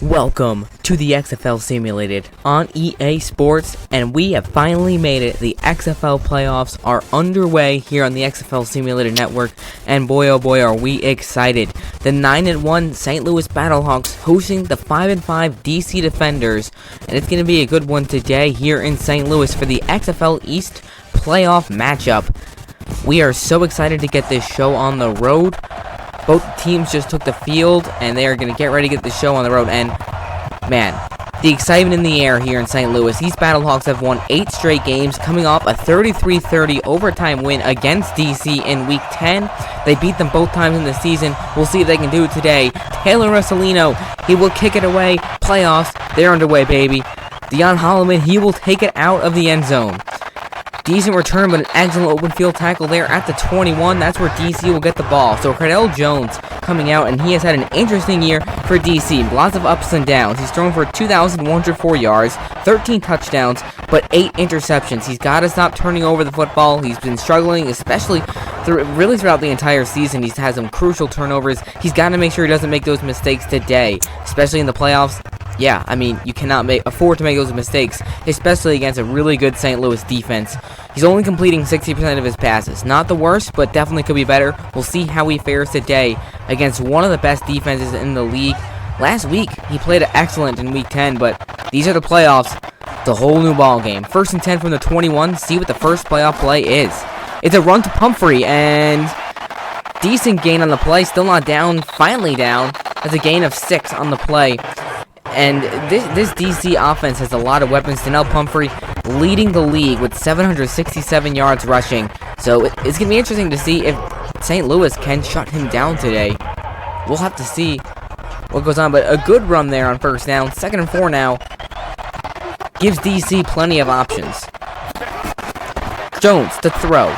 Welcome to the XFL Simulated on EA Sports, and we have finally made it. The XFL playoffs are underway here on the XFL Simulated network, and boy oh boy are we excited. The 9-1 St. Louis Battlehawks hosting the 5-5 DC Defenders, and it's going to be a good one today here in St. Louis for the XFL East playoff matchup. We are so excited to get this show on the road. Both teams just took the field, and they are going to get ready to get the show on the road. And, man, the excitement in the air here in St. Louis. These Battlehawks have won 8 straight games, coming off a 33-30 overtime win against DC in Week 10. They beat them both times in the season. We'll see if they can do it today. Taylor Russolino, he will kick it away. Playoffs, they're underway, baby. Dion Holloman, he will take it out of the end zone. Decent return, but an excellent open field tackle there at the 21. That's where DC will get the ball. So Cardell Jones coming out, and he has had an interesting year for DC. Lots of ups and downs. He's thrown for 2,104 yards, 13 touchdowns, but 8 interceptions. He's got to stop turning over the football. He's been struggling, especially throughout the entire season. He's had some crucial turnovers. He's got to make sure he doesn't make those mistakes today, especially in the playoffs. Yeah, I mean, you cannot afford to make those mistakes, especially against a really good St. Louis defense. He's only completing 60% of his passes. Not the worst, but definitely could be better. We'll see how he fares today against one of the best defenses in the league. Last week, he played excellent in Week 10, but these are the playoffs. It's a whole new ball game. 1st and 10 from the 21. See what the first playoff play is. It's a run to Pumphrey, and decent gain on the play. Still not down. Finally down. That's a gain of 6 on the play. And this DC offense has a lot of weapons. Donnell Pumphrey leading the league with 767 yards rushing. So it's going to be interesting to see if St. Louis can shut him down today. We'll have to see what goes on. But a good run there on first down. 2nd and 4 now. Gives DC plenty of options. Jones to throw.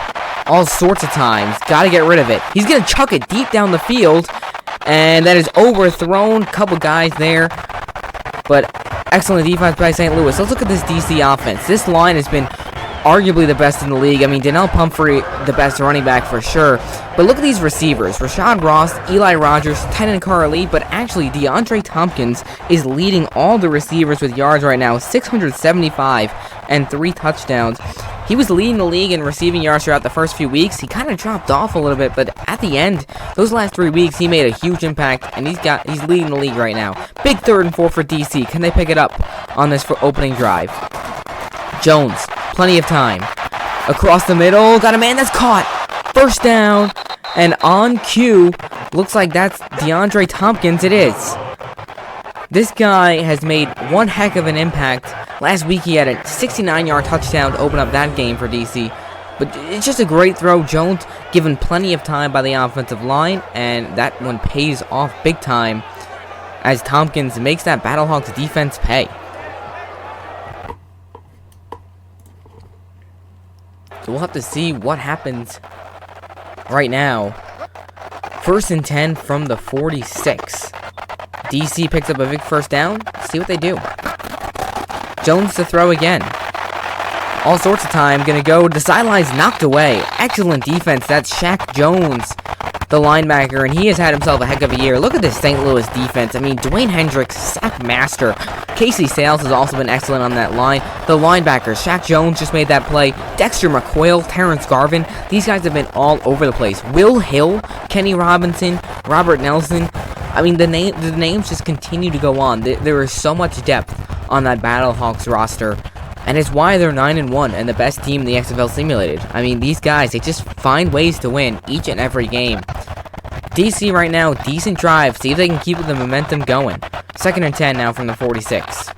All sorts of times. Got to get rid of it. He's going to chuck it deep down the field. And that is overthrown. Couple guys there. But excellent defense by St. Louis. Let's look at this DC offense. This line has been arguably the best in the league. I mean, Donnell Pumphrey, the best running back for sure. But look at these receivers. Rashad Ross, Eli Rogers, Tynan Carly. But actually, DeAndre Tompkins is leading all the receivers with yards right now. 675 and 3 touchdowns. He was leading the league in receiving yards throughout the first few weeks. He kind of dropped off a little bit, but at the end, those last 3 weeks, he made a huge impact, and he's leading the league right now. Big 3rd and 4 for DC. Can they pick it up on this opening drive? Jones, plenty of time. Across the middle, got a man that's caught. First down, and on cue, looks like that's DeAndre Tompkins. It is. This guy has made one heck of an impact. Last week he had a 69-yard touchdown to open up that game for DC. But it's just a great throw. Jones given plenty of time by the offensive line, and that one pays off big time as Tompkins makes that Battlehawks defense pay. So we'll have to see what happens right now. 1st and 10 from the 46. DC picks up a big first down. See what they do. Jones to throw again. All sorts of time. Gonna go to the sidelines, knocked away. Excellent defense. That's Shaq Jones, the linebacker, and he has had himself a heck of a year. Look at this St. Louis defense. I mean, Dwayne Hendricks, sack master. Casey Sales has also been excellent on that line. The linebackers, Shaq Jones just made that play. Dexter McCoyle, Terrence Garvin. These guys have been all over the place. Will Hill, Kenny Robinson, Robert Nelson. I mean, the names just continue to go on. There is so much depth on that Battlehawks roster, and it's why they're 9-1 and the best team in the XFL Simulated. I mean, these guys, they just find ways to win each and every game. DC right now, decent drive. See if they can keep the momentum going. 2nd and 10 now from the 46.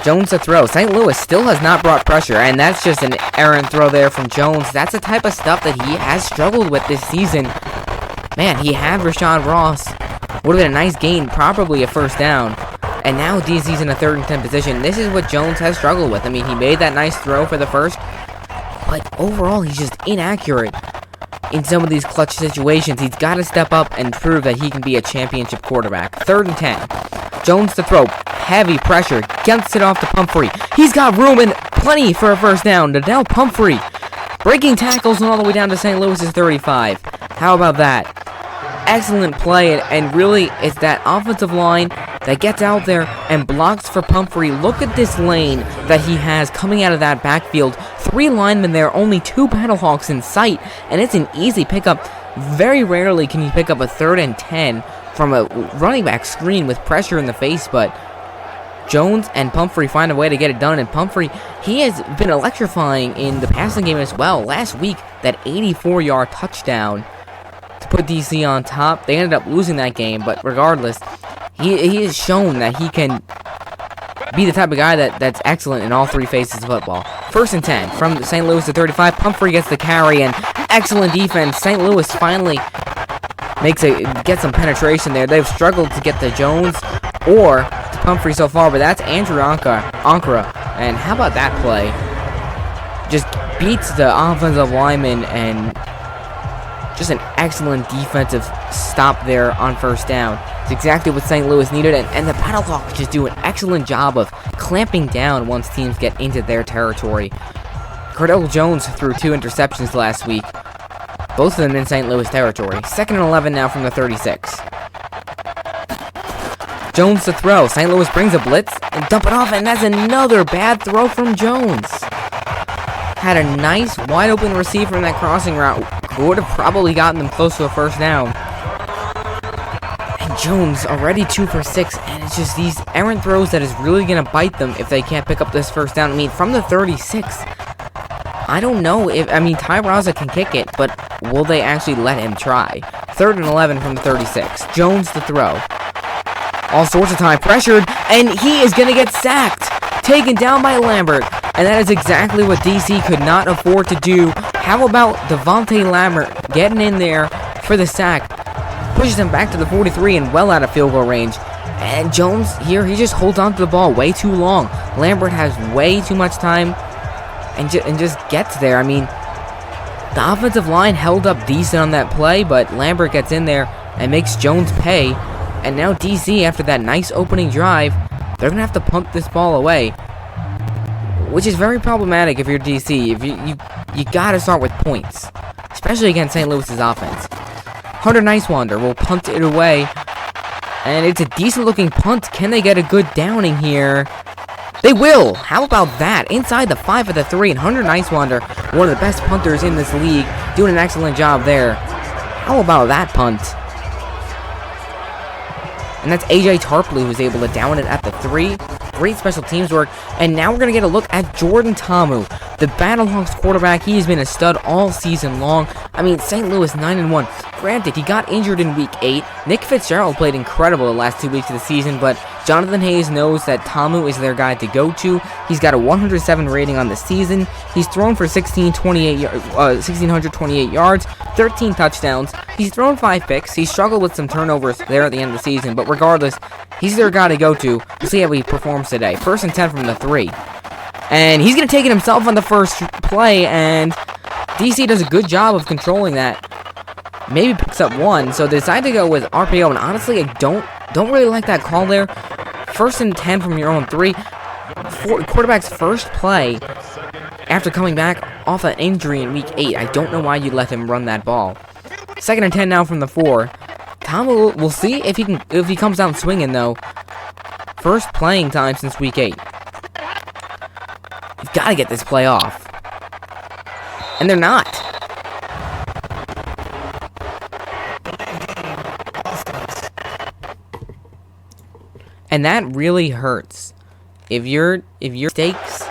Jones to throw. St. Louis still has not brought pressure, and that's just an errant throw there from Jones. That's the type of stuff that he has struggled with this season. Man, he had Rashad Ross. Would have been a nice gain, probably a first down. And now DC's in a 3rd and 10 position. This is what Jones has struggled with. I mean, he made that nice throw for the first, but overall, he's just inaccurate in some of these clutch situations. He's got to step up and prove that he can be a championship quarterback. 3rd and 10. Jones to throw. Heavy pressure. Gets it off to Pumphrey. He's got room and plenty for a first down. Donnell Pumphrey breaking tackles and all the way down to St. Louis's 35. How about that? excellent play, and really it's that offensive line that gets out there and blocks for Pumphrey. Look at this lane that he has coming out of that backfield. 3 linemen there, only 2 Battlehawks in sight, and it's an easy pickup. Very rarely can you pick up a 3rd and 10 from a running back screen with pressure in the face, but Jones and Pumphrey find a way to get it done, and Pumphrey, he has been electrifying in the passing game as well. Last week, that 84-yard touchdown to put DC on top. They ended up losing that game, but regardless, he has shown that he can be the type of guy that's excellent in all 3 phases of football. 1st and 10 from St. Louis to 35. Pumphrey gets the carry, and excellent defense. St. Louis finally gets some penetration there. They've struggled to get to Jones or to Pumphrey so far, but that's Andrew Ankara. And how about that play? Just beats the offensive lineman, and just an excellent defensive stop there on 1st down. It's exactly what St. Louis needed, and the Battlehawks just do an excellent job of clamping down once teams get into their territory. Cordell Jones threw 2 interceptions last week, both of them in St. Louis territory. 2nd and 11 now from the 36. Jones to throw. St. Louis brings a blitz and dump it off, and that's another bad throw from Jones. Had a nice wide open receiver in that crossing route. Would have probably gotten them close to a 1st down. And Jones already 2 for 6, and it's just these errant throws that is really going to bite them if they can't pick up this 1st down. I mean, from the 36, I don't know if, I mean, Ty Raza can kick it, but will they actually let him try? 3rd and 11 from the 36. Jones to throw. All sorts of time pressured, and he is going to get sacked. Taken down by Lambert, and that is exactly what DC could not afford to do. How about Devontae Lambert getting in there for the sack? Pushes him back to the 43 and well out of field goal range. And Jones here, he just holds on to the ball way too long. Lambert has way too much time and just gets there. I mean, the offensive line held up decent on that play, but Lambert gets in there and makes Jones pay. And now DC, after that nice opening drive, they're going to have to punt this ball away, which is very problematic if you're DC. If you got to start with points, especially against St. Louis's offense. Hunter Nicewander will punt it away, and it's a decent-looking punt. Can they get a good downing here? They will! How about that? Inside the 5 of the 3, and Hunter Nicewander, one of the best punters in this league, doing an excellent job there. How about that punt? And that's AJ Tarpley who's able to down it at the 3. Great special teams work. And now we're going to get a look at Jordan Ta'amu, the Battlehawks quarterback. He has been a stud all season long. I mean, St. Louis 9-1. Granted, he got injured in Week 8. Nick Fitzgerald played incredible the last 2 weeks of the season, but Jonathan Hayes knows that Ta'amu is their guy to go to. He's got a 107 rating on the season. He's thrown for 1,628 yards, 13 touchdowns. He's thrown 5 picks. He struggled with some turnovers there at the end of the season, but regardless, he's their guy to go to. We'll see how he performs today. 1st and 10 from the 3. And he's going to take it himself on the first play, and DC does a good job of controlling that. Maybe picks up 1, so they decide to go with RPO, and honestly, I don't really like that call there. 1st and 10 from your own 3. Quarterback's first play after coming back off an injury in Week 8. I don't know why you let him run that ball. 2nd and 10 now from the 4. We'll see if he comes down swinging, though. First playing time since Week 8. You've got to get this play off. And they're not. And that really hurts. If your stakes,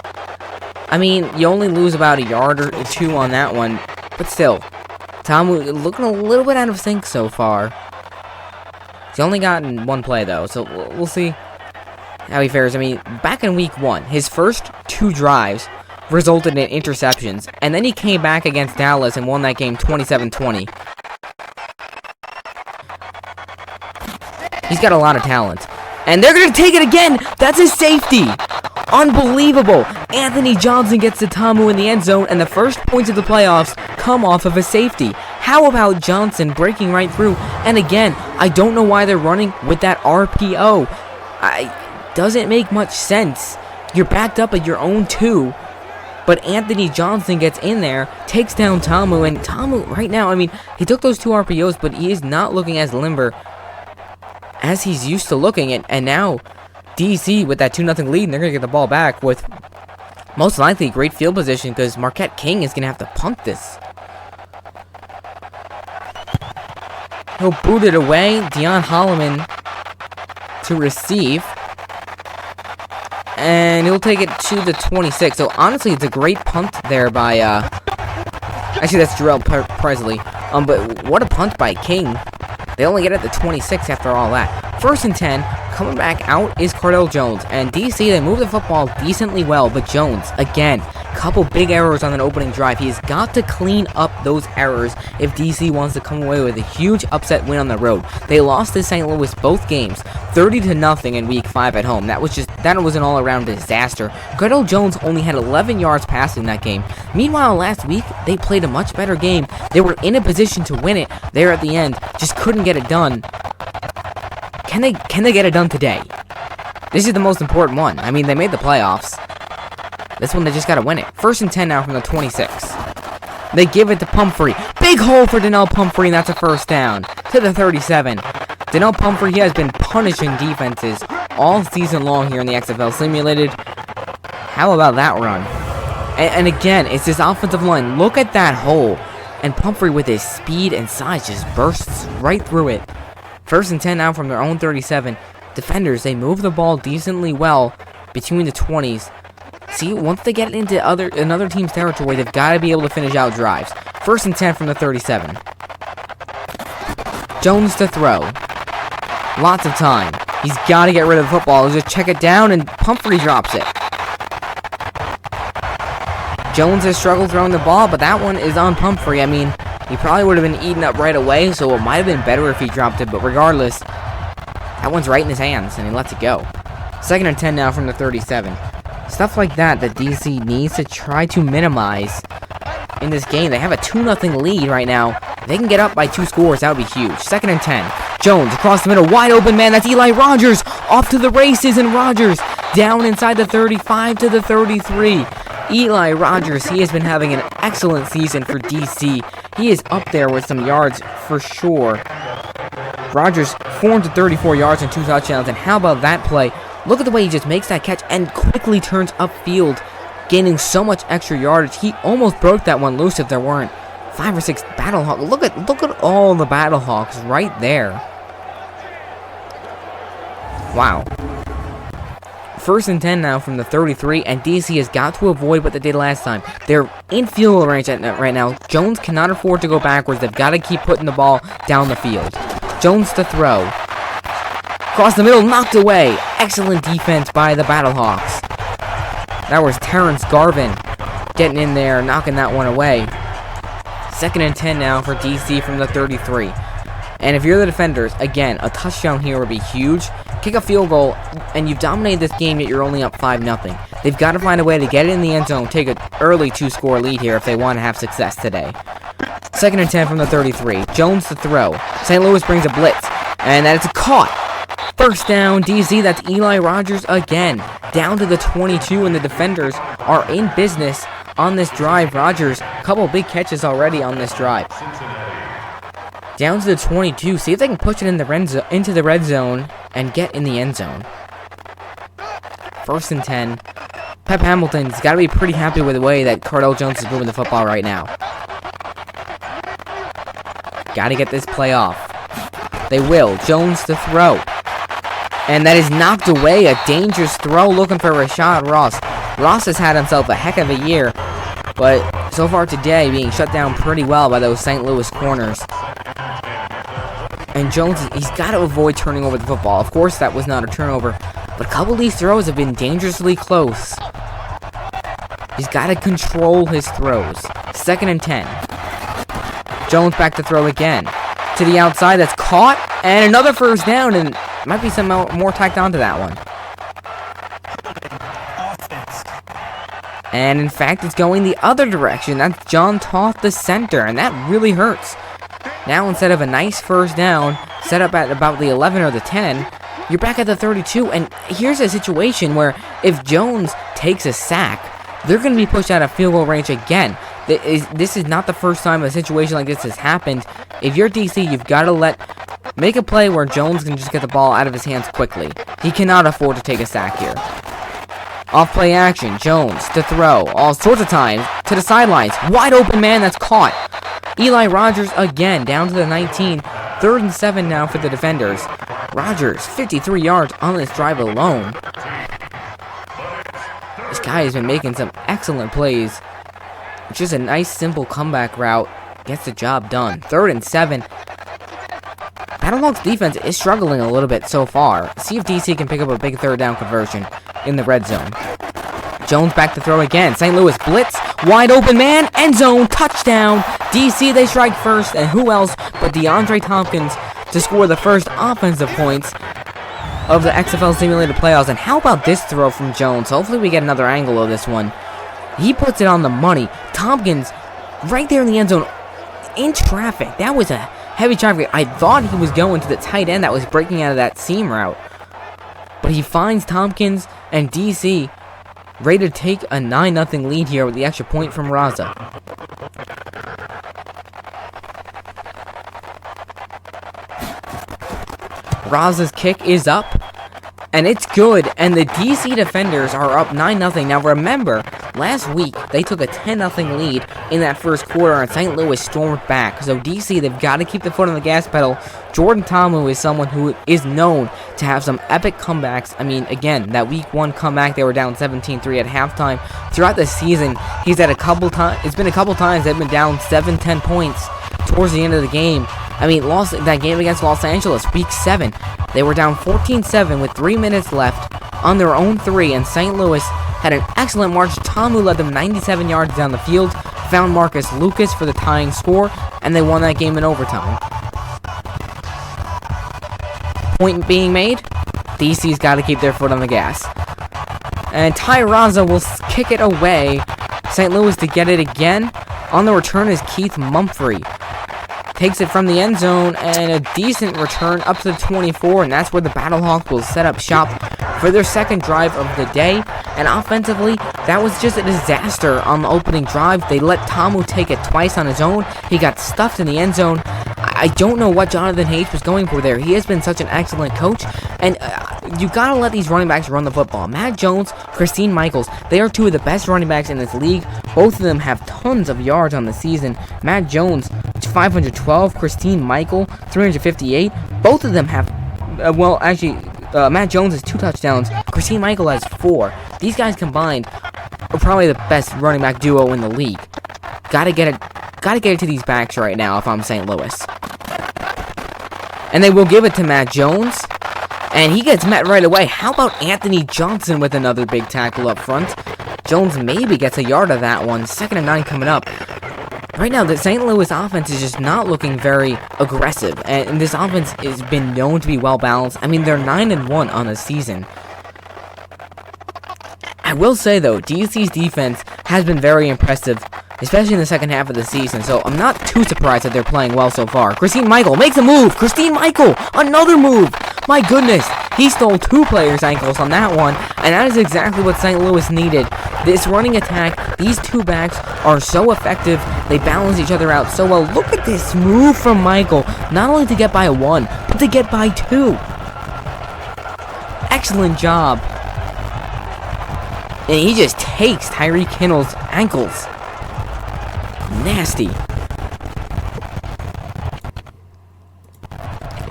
I mean, you only lose about a yard or 2 on that one, but still, Ta'amu looking a little bit out of sync so far. He's only gotten 1 play though, so we'll see how he fares. I mean, back in Week 1, his first 2 drives resulted in interceptions, and then he came back against Dallas and won that game 27-20. He's got a lot of talent. And they're going to take it again. That's his safety. Unbelievable. Anthony Johnson gets to Ta'amu in the end zone, and the first points of the playoffs come off of a safety. How about Johnson breaking right through? And again, I don't know why they're running with that RPO. Doesn't make much sense. You're backed up at your own 2. but Anthony Johnson gets in there, takes down Tamu, and Tamu right now, I mean, he took those 2 RPOs, but he is not looking as limber as he's used to looking, and now DC with that 2-0 lead, and they're going to get the ball back with most likely great field position because Marquette King is going to have to punt this. He'll boot it away. Dion Holloman to receive. And he'll take it to the 26. So honestly, it's a great punt there by, actually that's Jarrell Presley. But what a punt by King. They only get it at the 26 after all that. 1st and 10, coming back out is Cardell Jones. And DC, they move the football decently well, but Jones, again, couple big errors on an opening drive. He's got to clean up those errors if DC wants to come away with a huge upset win on the road. They lost to St. Louis both games, 30-0 in Week 5 at home. That was an all-around disaster. Cardell Jones only had 11 yards passing that game. Meanwhile, last week, they played a much better game. They were in a position to win it there at the end, just couldn't get it done. Can they get it done today? This is the most important one. I mean, they made the playoffs. This one, they just gotta win it. 1st and 10 now from the 26. They give it to Pumphrey. Big hole for Donnell Pumphrey, and that's a 1st down. To the 37. Donnell Pumphrey, he has been punishing defenses all season long here in the XFL Simulated. How about that run? And again, it's this offensive line. Look at that hole. And Pumphrey, with his speed and size, just bursts right through it. 1st and 10 now from their own 37. Defenders, they move the ball decently well between the 20s. See, once they get into another team's territory, they've got to be able to finish out drives. 1st and 10 from the 37. Jones to throw. Lots of time. He's got to get rid of the football. He'll just check it down, and Pumphrey drops it. Jones has struggled throwing the ball, but that one is on Pumphrey. I mean, he probably would have been eaten up right away, so it might have been better if he dropped it, but regardless, that one's right in his hands, and he lets it go. 2nd and 10 now from the 37. Stuff like that DC needs to try to minimize in this game. They have a 2-0 lead right now. If they can get up by 2 scores, that would be huge. 2nd and 10. Jones across the middle, wide open man. That's Eli Rogers off to the races, and Rogers down inside the 35 to the 33. Eli Rogers, he has been having an excellent season for DC. He is up there with some yards for sure. Rogers, 434 yards and 2 touchdowns, and how about that play? Look at the way he just makes that catch and quickly turns upfield, gaining so much extra yardage. He almost broke that one loose if there weren't 5 or 6 Battlehawks. Look at all the Battlehawks right there. Wow. 1st and 10 now from the 33, and DC has got to avoid what they did last time. They're in field goal range right now. Jones cannot afford to go backwards. They've got to keep putting the ball down the field. Jones to throw. Across the middle, knocked away. Excellent defense by the Battlehawks. That was Terrence Garvin getting in there, knocking that one away. 2nd and 10 now for DC from the 33. And if you're the defenders, again, a touchdown here would be huge. Kick a field goal, and you've dominated this game, yet you're only up 5-0. They've got to find a way to get it in the end zone, take an early 2-score lead here if they want to have success today. 2nd and 10 from the 33. Jones to throw. St. Louis brings a blitz, and that is caught. 1st down, DC, that's Eli Rogers again. Down to the 22, and the defenders are in business on this drive. Rogers, a couple big catches already on this drive. Down to the 22, see if they can push it in into the red zone and get in the end zone. 1st and 10. Pep Hamilton's got to be pretty happy with the way that Cardell Jones is moving the football right now. Got to get this play off. They will. Jones to throw. And that is knocked away. A dangerous throw looking for Rashad Ross. Ross has had himself a heck of a year, but so far today being shut down pretty well by those St. Louis corners. And Jones, he's got to avoid turning over the football. Of course, that was not a turnover, but a couple of these throws have been dangerously close. He's got to control his throws. 2nd and 10. Jones back to throw again. To the outside, that's caught, and another 1st down, and might be some more tacked onto that one. And in fact, it's going the other direction. That's John Toth, the center, and that really hurts. Now, instead of a nice 1st down, set up at about the 11 or the 10, you're back at the 32, and here's a situation where if Jones takes a sack, they're going to be pushed out of field goal range again. This is not the first time a situation like this has happened. If you're DC, you've got to make a play where Jones can just get the ball out of his hands quickly. He cannot afford to take a sack here. Off play action, Jones to throw, all sorts of times, to the sidelines. Wide open man, that's caught. Eli Rogers again, down to the 19. 3rd and 7 now for the defenders. Rogers, 53 yards on this drive alone. This guy has been making some excellent plays. Just a nice, simple comeback route. Gets the job done. 3rd and 7. Battlehawks defense is struggling a little bit so far. See if DC can pick up a big 3rd down conversion in the red zone. Jones back to throw again. St. Louis blitz. Wide open man. End zone. Touchdown. DC, they strike first. And who else but DeAndre Tompkins to score the first offensive points of the XFL Simulated playoffs. And how about this throw from Jones? Hopefully we get another angle of this one. He puts it on the money. Tompkins right there in the end zone in traffic. That was a heavy traffic. I thought he was going to the tight end that was breaking out of that seam route. But he finds Tompkins and DC ready to take a 9-0 lead here with the extra point from Raza. Raza's kick is up, and it's good, and the DC defenders are up 9-0. Now remember, last week they took a 10-0 lead in that first quarter, and St. Louis stormed back. So DC, they've got to keep the foot on the gas pedal. Jordan Tomu is someone who is known to have some epic comebacks. I mean, again, that week 1 comeback, they were down 17-3 at halftime. Throughout the season, he's had a couple times. It's been a couple times they've been down 7-10 points towards the end of the game. I mean, lost that game against Los Angeles, week 7. They were down 14-7 with 3 minutes left on their own 3, and St. Louis had an excellent march. Tomu led them 97 yards down the field, found Marcus Lucas for the tying score, and they won that game in overtime. Point being made, DC's got to keep their foot on the gas. And Ty Raza will kick it away. St. Louis to get it again. On the return is Keith Mumphrey. Takes it from the end zone, and a decent return up to the 24, and that's where the Battlehawks will set up shop for their second drive of the day. And offensively, that was just a disaster on the opening drive. They let Tomu take it twice on his own. He got stuffed in the end zone. I don't know what Jonathan Hayes was going for there. He has been such an excellent coach, and you gotta let these running backs run the football. Matt Jones, Christine Michaels, they are two of the best running backs in this league. Both of them have tons of yards on the season. Matt Jones, 512, Christine Michael, 358. Both of them have, Matt Jones has 2 touchdowns. Christine Michael has 4. These guys combined are probably the best running back duo in the league. Gotta get it to these backs right now if I'm St. Louis. And they will give it to Matt Jones, and he gets met right away. How about Anthony Johnson with another big tackle up front? Jones maybe gets a yard of that one. 2nd and 9 coming up. Right now, the St. Louis offense is just not looking very aggressive, and this offense has been known to be well balanced. I mean, they're 9-1 on the season. I will say though, DC's defense has been very impressive, especially in the second half of the season, so I'm not too surprised that they're playing well so far. Christine Michael makes a move. Christine Michael, another move. My goodness, he stole 2 players' ankles on that one, and that is exactly what St. Louis needed. This running attack, these 2 backs are so effective. They balance each other out so well. Look at this move from Michael, not only to get by 1, but to get by 2. Excellent job. And he just takes Tyreek Hinnell's ankles. Nasty.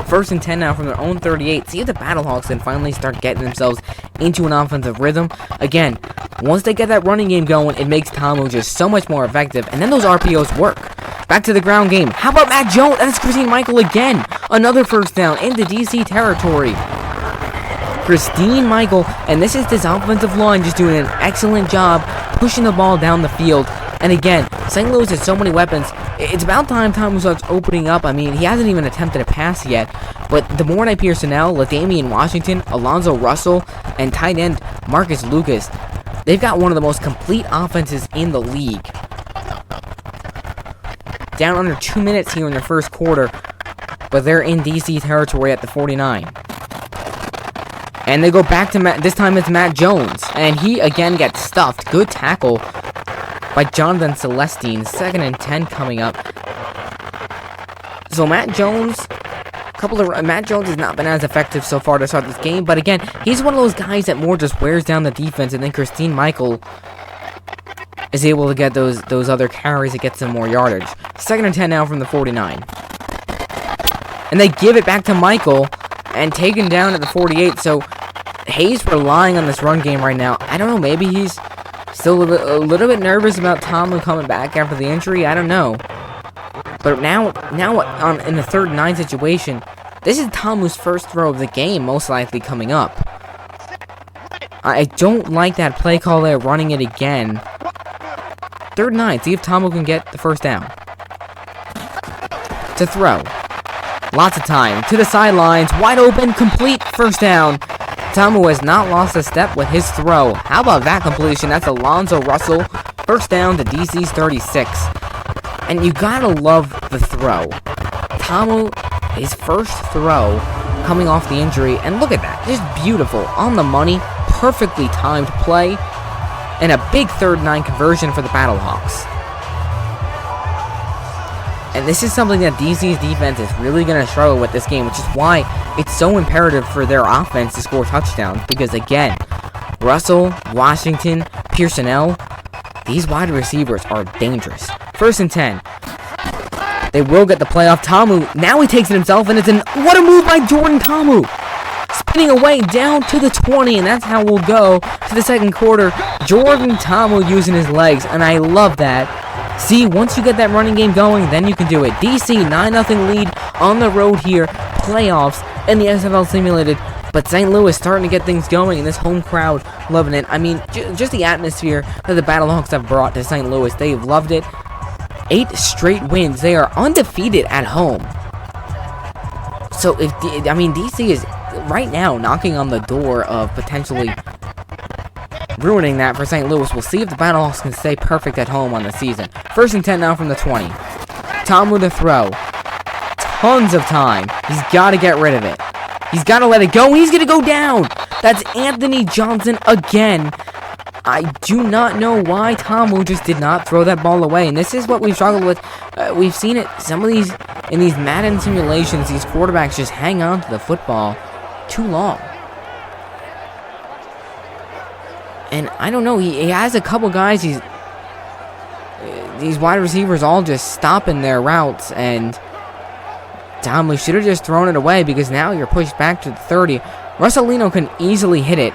1st and 10 now from their own 38. See if the Battlehawks can finally start getting themselves into an offensive rhythm. Again, once they get that running game going, it makes Tomu just so much more effective, and then those RPOs work. Back to the ground game. How about Matt Jones? That's Christine Michael again. Another 1st down into DC territory. Christine Michael, and this offensive line just doing an excellent job pushing the ball down the field. And again, St. Louis has so many weapons. It's about time Tomu starts opening up. I mean, he hasn't even attempted a pass yet. But the Mornay Pearsonell, LaDamian Washington, Alonzo Russell, and tight end Marcus Lucas, they've got one of the most complete offenses in the league. Down under 2 minutes here in the first quarter, but they're in DC territory at the 49. And they go back to Matt. This time it's Matt Jones. And he again gets stuffed. Good tackle by Jonathan Celestine. 2nd and 10 coming up. So Matt Jones has not been as effective so far to start this game. But again, he's one of those guys that more just wears down the defense. And then Christine Michael is able to get those other carries to get some more yardage. 2nd and 10 now from the 49. And they give it back to Michael and taken down at the 48. So Hayes relying on this run game right now. I don't know, maybe he's still a little bit nervous about Tomlin coming back after the injury. I don't know. But now in the 3rd and 9 situation, this is Tomlin's first throw of the game, most likely coming up. I don't like that play call there, running it again. 3rd and 9, see if Tomlin can get the first down. To throw. Lots of time. To the sidelines. Wide open. Complete. First down. Tamu has not lost a step with his throw. How about that completion? That's Alonzo Russell. First down to DC's 36. And you gotta love the throw. Tamu, his first throw coming off the injury. And look at that. Just beautiful. On the money. Perfectly timed play. And a big 3rd and 9 conversion for the Battlehawks. And this is something that DC's defense is really going to struggle with this game, which is why it's so imperative for their offense to score touchdowns. Because again, Russell, Washington, Pearsonell, these wide receivers are dangerous. 1st and 10. They will get the playoff. Tamu, now he takes it himself, and what a move by Jordan Tamu. Spinning away down to the 20, and that's how we'll go to the 2nd quarter. Jordan Tamu using his legs, and I love that. See, once you get that running game going, then you can do it. DC, 9-0 lead on the road here. Playoffs in the XFL Simulated. But St. Louis starting to get things going, and this home crowd loving it. I mean, just the atmosphere that the Battlehawks have brought to St. Louis. They've loved it. 8 straight wins. They are undefeated at home. So, DC is right now knocking on the door of potentially ruining that for St. Louis. We'll see if the Battlehawks can stay perfect at home on the season. 1st and 10 now from the 20. Tamu to throw. Tons of time. He's got to get rid of it. He's got to let it go. He's going to go down. That's Anthony Johnson again. I do not know why Tamu just did not throw that ball away. And this is what we've struggled with. We've seen it. In these Madden simulations, these quarterbacks just hang on to the football too long. And I don't know, he has a couple guys, these wide receivers all just stopping their routes, and Tamu should have just thrown it away, because now you're pushed back to the 30. Russolino can easily hit it,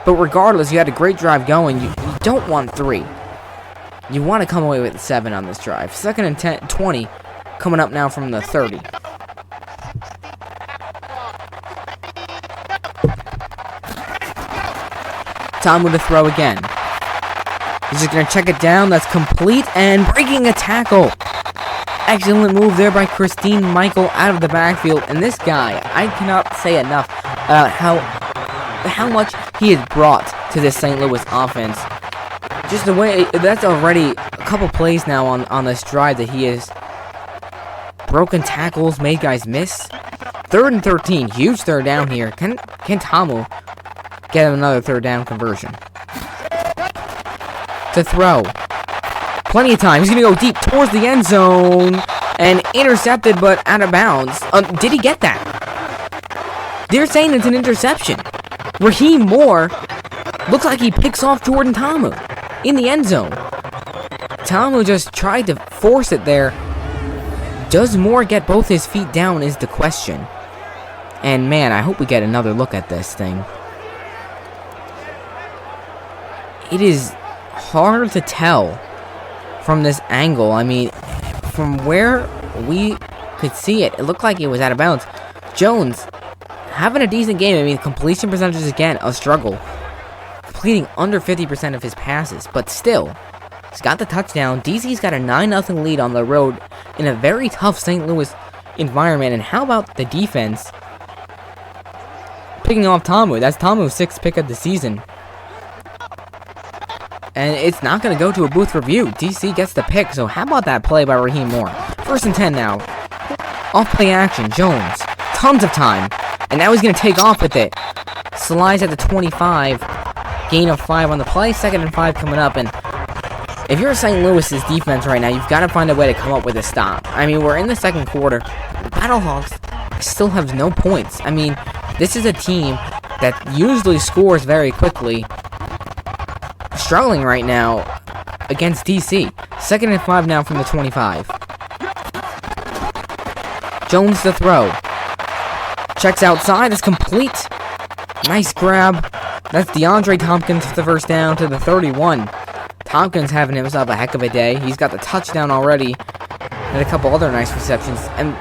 but regardless, you had a great drive going. You don't want 3. You want to come away with 7 on this drive. 2nd and 20 coming up now from the 30. Tamu to throw again. He's just going to check it down. That's complete and breaking a tackle. Excellent move there by Christine Michael out of the backfield. And this guy, I cannot say enough about how much he has brought to this St. Louis offense. Just the way, that's already a couple plays now on this drive that he has broken tackles, made guys miss. 3rd and 13, huge 3rd down here. Can Tamu get another 3rd down conversion? To throw. Plenty of time. He's going to go deep towards the end zone. And intercepted, but out of bounds. Did he get that? They're saying it's an interception. Raheem Moore looks like he picks off Jordan Tamu in the end zone. Tamu just tried to force it there. Does Moore get both his feet down is the question. And man, I hope we get another look at this thing. It is hard to tell from this angle. I mean, from where we could see it, it looked like it was out of bounds. Jones having a decent game. I mean, completion percentage again, a struggle. Completing under 50% of his passes, but still, he's got the touchdown. DC's got a 9-0 lead on the road in a very tough St. Louis environment. And how about the defense picking off Tamu? That's Tamu's 6th pick of the season. And it's not going to go to a booth review. DC gets the pick, so how about that play by Raheem Moore? 1st and 10 now. Off play action, Jones. Tons of time. And now he's going to take off with it. slides at the 25, gain of 5 on the play, 2nd and 5 coming up, and if you're St. Louis's defense right now, you've got to find a way to come up with a stop. I mean, we're in the 2nd quarter. The Battlehawks still have no points. I mean, this is a team that usually scores very quickly. Struggling right now against DC. 2nd and 5 now from the 25. Jones to throw. Checks outside. It's complete. Nice grab. That's DeAndre Tompkins for the first down to the 31. Tompkins having himself a heck of a day. He's got the touchdown already. And a couple other nice receptions. And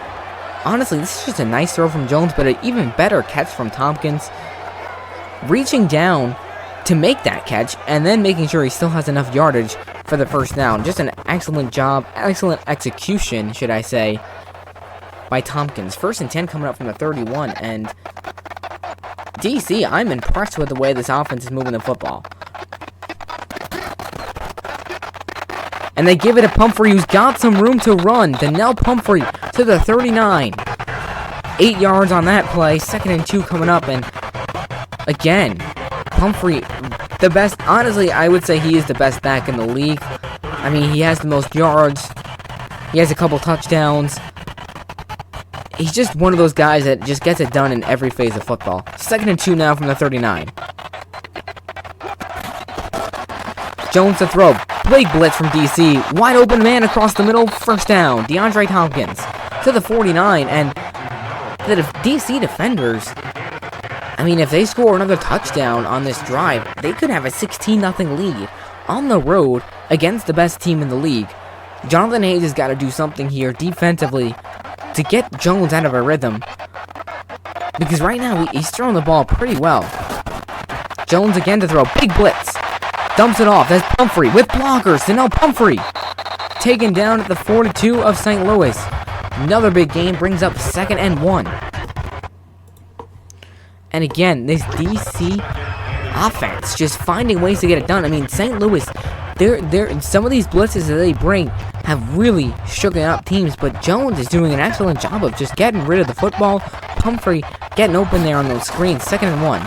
honestly, this is just a nice throw from Jones, but an even better catch from Tompkins. Reaching down to make that catch, and then making sure he still has enough yardage for the first down. Just an excellent job, excellent execution, should I say, by Tompkins. 1st and 10 coming up from the 31, and DC, I'm impressed with the way this offense is moving the football. And they give it to Pumphrey, who's got some room to run. Donnell Pumphrey to the 39. 8 yards on that play. 2nd and 2 coming up, and again, Pumphrey, the best. Honestly, I would say he is the best back in the league. I mean, he has the most yards. He has a couple touchdowns. He's just one of those guys that just gets it done in every phase of football. 2nd and 2 now from the 39. Jones to throw. Big blitz from DC. Wide open man across the middle. First down. DeAndre Tompkins to the 49. And the DC defenders, I mean, if they score another touchdown on this drive, they could have a 16-0 lead on the road against the best team in the league. Jonathan Hayes has got to do something here defensively to get Jones out of a rhythm, because right now he's throwing the ball pretty well. Jones again to throw. Big blitz. Dumps it off. That's Pumphrey with blockers. Donnell Pumphrey taken down at the 42 of St. Louis. Another big gain brings up 2nd and 1. And again, this DC offense just finding ways to get it done. I mean, St. Louis, some of these blitzes that they bring have really shooken up teams, but Jones is doing an excellent job of just getting rid of the football. Pumphrey getting open there on those screens. 2nd and 1.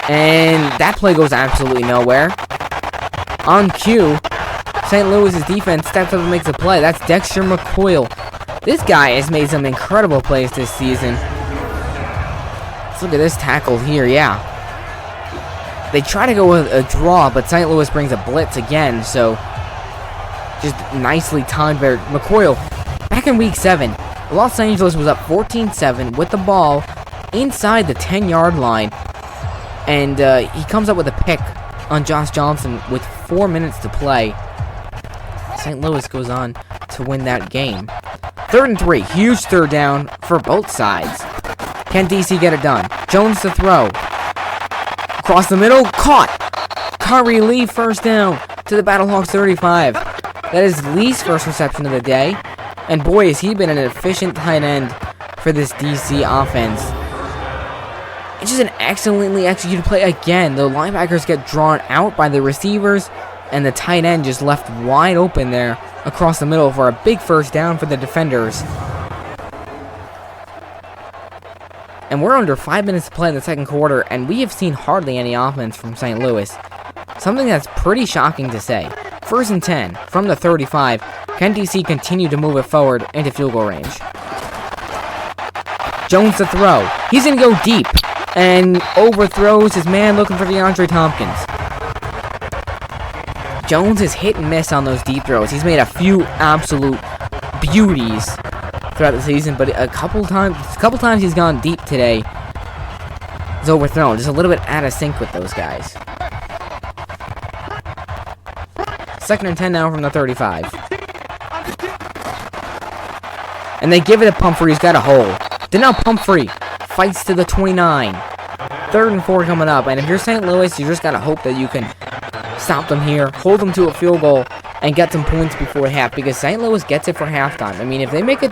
And that play goes absolutely nowhere. On cue, St. Louis's defense steps up and makes a play. That's Dexter McCoyle. This guy has made some incredible plays this season. Let's look at this tackle here, yeah. They try to go with a draw, but St. Louis brings a blitz again, so just nicely timed there. McCoyle, back in Week 7, Los Angeles was up 14-7 with the ball inside the 10-yard line, and he comes up with a pick on Josh Johnson with 4 minutes to play. St. Louis goes on to win that game. 3rd and 3, huge third down for both sides. Can DC get it done? Jones to throw. Across the middle, caught. Kyrie Lee, first down to the Battlehawks 35. That is Lee's first reception of the day. And boy, has he been an efficient tight end for this DC offense. It's just an excellently executed play again. The linebackers get drawn out by the receivers, and the tight end just left wide open there across the middle for a big first down for the defenders. And we're under 5 minutes to play in the 2nd quarter, and we have seen hardly any offense from St. Louis. Something that's pretty shocking to say. 1st and 10 from the 35. Can DC continue to move it forward into field goal range? Jones to throw. He's going to go deep and overthrows his man looking for DeAndre Tompkins. Jones is hit and miss on those deep throws. He's made a few absolute beauties throughout the season, but a couple times he's gone deep today. He's overthrown, just a little bit out of sync with those guys. 2nd and 10 now from the 35. And they give it to Pumphrey, who's got a hole. Donnell Pumphrey fights to the 29. 3rd and 4 coming up, and if you're St. Louis, you just gotta hope that you can stop them here, hold them to a field goal, and get some points before half, because St. Louis gets it for halftime. I mean, if they make it,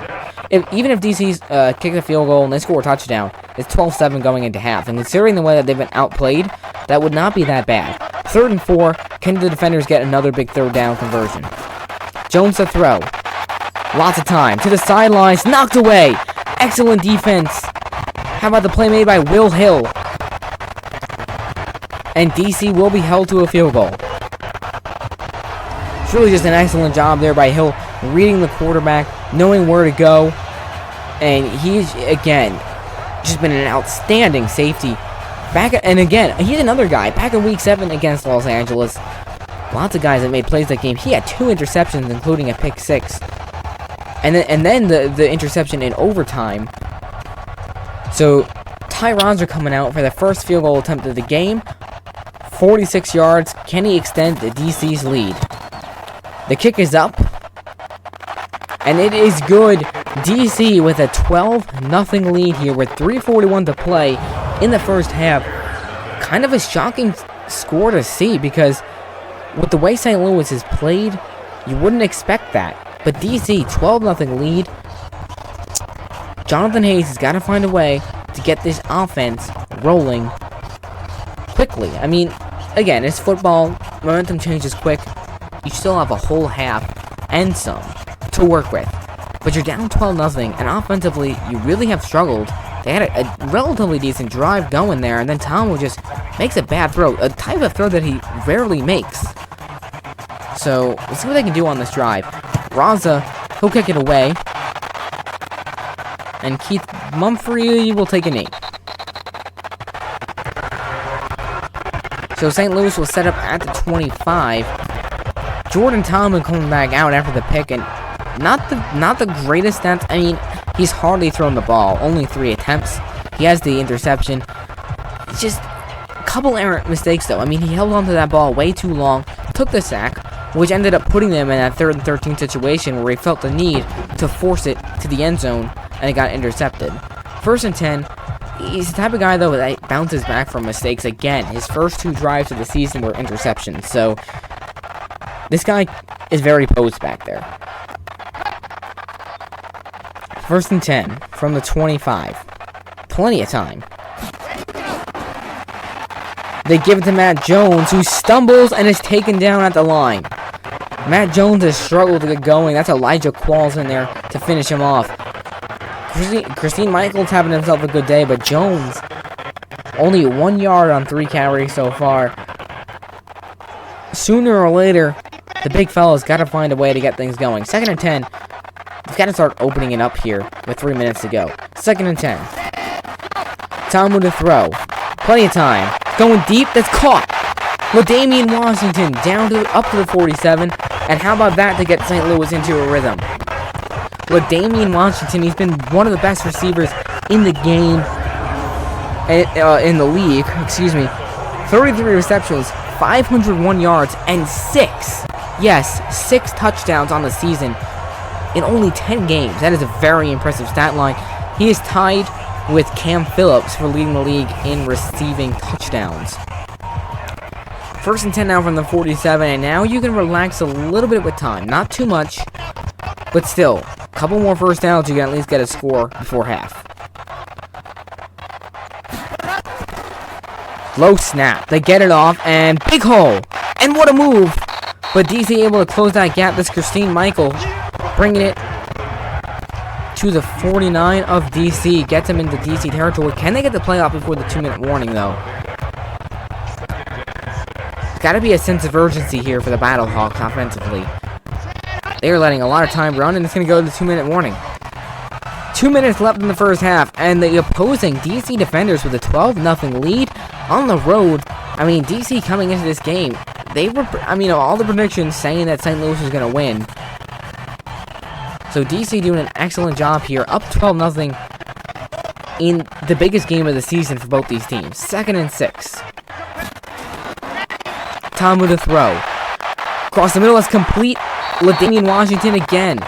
even if DC's kick a field goal and they score a touchdown, it's 12-7 going into half. And considering the way that they've been outplayed, that would not be that bad. 3rd and 4, can the defenders get another big third down conversion? Jones to throw. Lots of time. To the sidelines, knocked away. Excellent defense How about the play made by Will Hill? And DC will be held to a field goal. It's really just an excellent job there by Hill, reading the quarterback, knowing where to go. And he's, again, just been an outstanding safety. And again, he's another guy. Back in Week 7 against Los Angeles, lots of guys that made plays that game. He had 2 interceptions, including a pick 6. And then the interception in overtime. So, Tyrons are coming out for the first field goal attempt of the game. 46 yards. Can he extend the DC's lead? The kick is up. And it is good. DC with a 12-0 lead here with 3:41 to play in the first half. Kind of a shocking score to see because with the way St. Louis has played, you wouldn't expect that. But DC, 12-0 lead. Jonathan Hayes has got to find a way to get this offense rolling quickly. I mean, again, it's football. Momentum changes quick. You still have a whole half and some to work with. But you're down 12-0, and offensively, you really have struggled. They had a relatively decent drive going there, and then Tom just makes a bad throw. A type of throw that he rarely makes. So, let's see what they can do on this drive. Raza, he'll kick it away. And Keith Mumphrey will take a knee. So St. Louis will set up at the 25. Jordan Tomlin coming back out after the pick, and not the greatest stats. I mean, he's hardly thrown the ball. Only 3 attempts. He has the interception. It's just a couple errant mistakes, though. I mean, he held onto that ball way too long, took the sack, which ended up putting them in that 3rd and 13 situation where he felt the need to force it to the end zone, and it got intercepted. 1st and 10. He's the type of guy, though, that bounces back from mistakes. Again, his first 2 drives of the season were interceptions, so this guy is very posed back there. 1st and 10 from the 25. Plenty of time. They give it to Matt Jones, who stumbles and is taken down at the line. Matt Jones has struggled to get going. That's Elijah Qualls in there to finish him off. Christine Michaels having himself a good day, but Jones only 1 yard on 3 carries so far. Sooner or later, the big fella's got to find a way to get things going. 2nd and 10. You've got to start opening it up here with 3 minutes to go. 2nd and 10. Tom with a throw. Plenty of time. Going deep. That's caught. LaDamian Washington down to up to the 47. And how about that to get St. Louis into a rhythm? LaDamian Washington, he's been one of the best receivers in the game, in the league, 33 receptions, 501 yards, and 6 touchdowns on the season in only 10 games. That is a very impressive stat line. He is tied with Cam Phillips for leading the league in receiving touchdowns. 1st and 10 now from the 47, and now you can relax a little bit with time. Not too much, but still, a couple more first downs, you can at least get a score before half. Low snap. They get it off, and big hole. And what a move. But DC able to close that gap. This Christine Michael bringing it to the 49 of DC. Gets them into DC territory. Can they get the playoff before the 2-minute warning, though? There's got to be a sense of urgency here for the Battlehawks offensively. They are letting a lot of time run, and it's going to go to the 2-minute warning. 2 minutes left in the first half, and the opposing DC defenders with a 12-0 lead on the road. I mean, DC coming into this game, they were, all the predictions saying that St. Louis was going to win. So DC doing an excellent job here, up 12-0 in the biggest game of the season for both these teams. 2nd and 6. Tom with a throw. Across the middle, that's complete. LaDamian Washington again.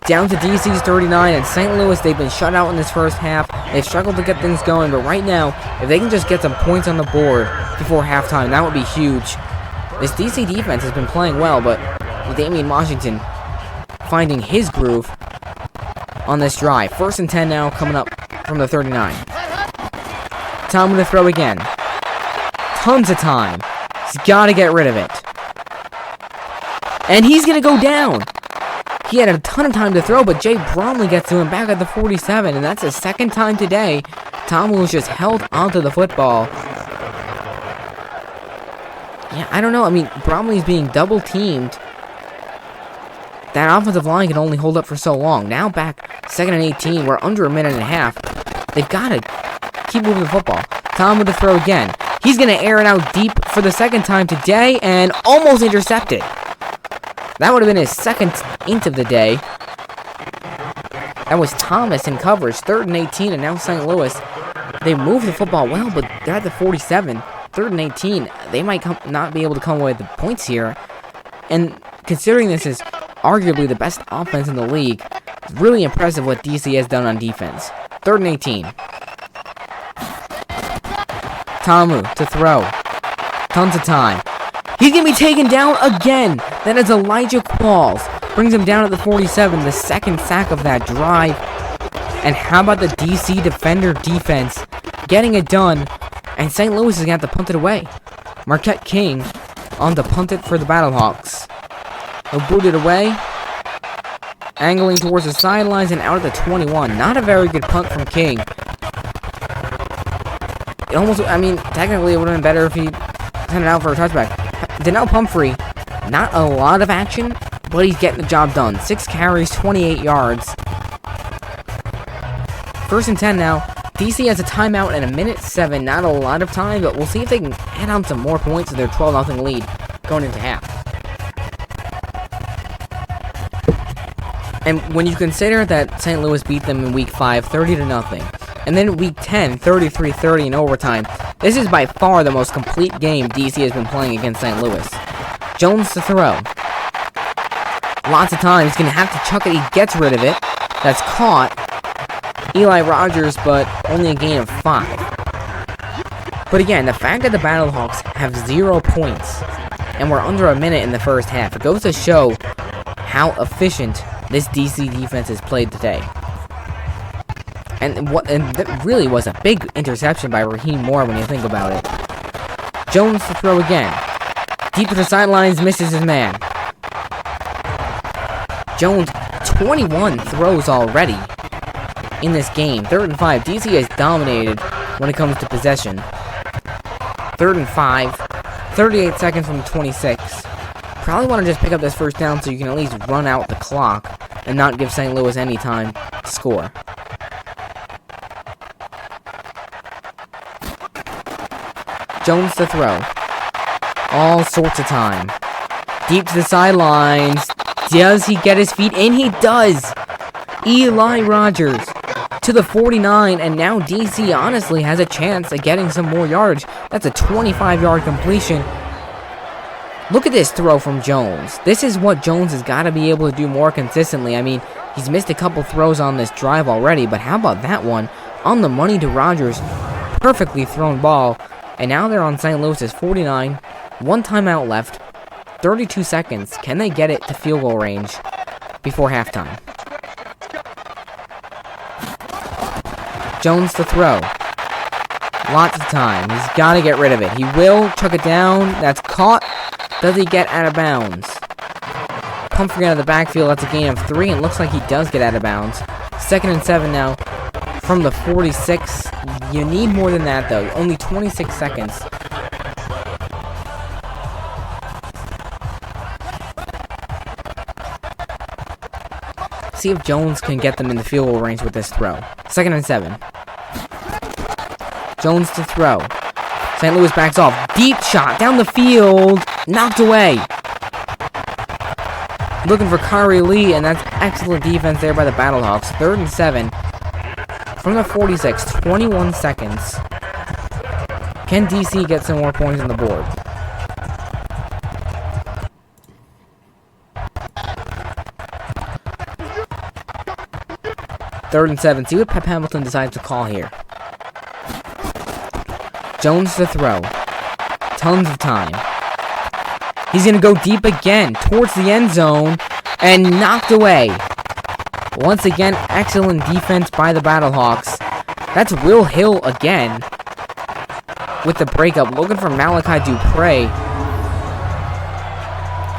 Down to DC's 39, and St. Louis, they've been shut out in this first half. They've struggled to get things going, but right now, if they can just get some points on the board before halftime, that would be huge. This DC defense has been playing well, but LaDamian Washington finding his groove on this drive. 1st and 10 now, coming up from the 39. Tom with a throw again. Tons of time. He's got to get rid of it. And he's going to go down. He had a ton of time to throw, but Jay Bromley gets to him back at the 47, and that's the 2nd time today Tom Lewis just held onto the football. Yeah, I don't know. I mean, Bromley's being double teamed. That offensive line can only hold up for so long. Now back 2nd and 18. We're under a minute and a half. They've got to keep moving the football. Tom with the throw again. He's going to air it out deep for the 2nd time today and almost intercepted. That would have been his 2nd int of the day. That was Thomas in coverage. 3rd and 18, and now St. Louis. They moved the football well, but they're at the 47. 3rd and 18. They might not be able to come away with the points here. And considering this is arguably the best offense in the league, it's really impressive what DC has done on defense. 3rd and 18. Tamu to throw. Tons of time. He's going to be taken down again. That is Elijah Qualls. Brings him down at the 47, the 2nd sack of that drive. And how about the DC defender defense getting it done? And St. Louis is going to have to punt it away. Marquette King on to punt it for the Battlehawks. He'll boot it away. Angling towards the sidelines and out at the 21. Not a very good punt from King. It almost, I mean, technically it would have been better if he sent it out for a touchback. Donnell Pumphrey, not a lot of action, but he's getting the job done. 6 carries, 28 yards. 1st and 10 now. DC has a timeout and a minute 7. Not a lot of time, but we'll see if they can add on some more points to their 12-0 lead going into half. And when you consider that St. Louis beat them in Week 5, 30-0, and then Week 10, 33-30 in overtime, this is by far the most complete game DC has been playing against St. Louis. Jones to throw. Lots of time. He's going to have to chuck it. He gets rid of it. That's caught. Eli Rogers, but only a gain of 5. But again, the fact that the Battlehawks have 0 points, and we're under a minute in the first half, it goes to show how efficient this DC defense has played today. And that really was a big interception by Raheem Moore when you think about it. Jones to throw again. Deep to the sidelines, misses his man. Jones, 21 throws already in this game. 3rd and 5. DC has dominated when it comes to possession. 3rd and 5. 38 seconds from 26. Probably want to just pick up this first down so you can at least run out the clock and not give St. Louis any time to score. Jones to throw. All sorts of time. Deep to the sidelines. Does he get his feet in? He does! Eli Rogers to the 49, and now DC honestly has a chance at getting some more yardage. That's a 25-yard completion. Look at this throw from Jones. This is what Jones has got to be able to do more consistently. I mean, he's missed a couple throws on this drive already, but how about that one? On the money to Rogers. Perfectly thrown ball. And now they're on St. Louis's 49. 1 timeout left. 32 seconds. Can they get it to field goal range before halftime? Jones to throw. Lots of time. He's got to get rid of it. He will chuck it down. That's caught. Does he get out of bounds? Pumphrey out of the backfield. That's a gain of 3, and looks like he does get out of bounds. 2nd and 7 now from the 46. You need more than that, though. Only 26 seconds. See if Jones can get them in the field goal range with this throw. 2nd and 7. Jones to throw. St. Louis backs off. Deep shot down the field. Knocked away. Looking for Kari Lee, and that's excellent defense there by the Battlehawks. 3rd and 7. From the 46. 21 seconds. Can DC get some more points on the board? Third and 7. See what Pep Hamilton decides to call here. Jones to throw. Tons of time. He's going to go deep again towards the end zone and knocked away. Once again, excellent defense by the Battlehawks. That's Will Hill again with the breakup, looking for Malachi Dupre.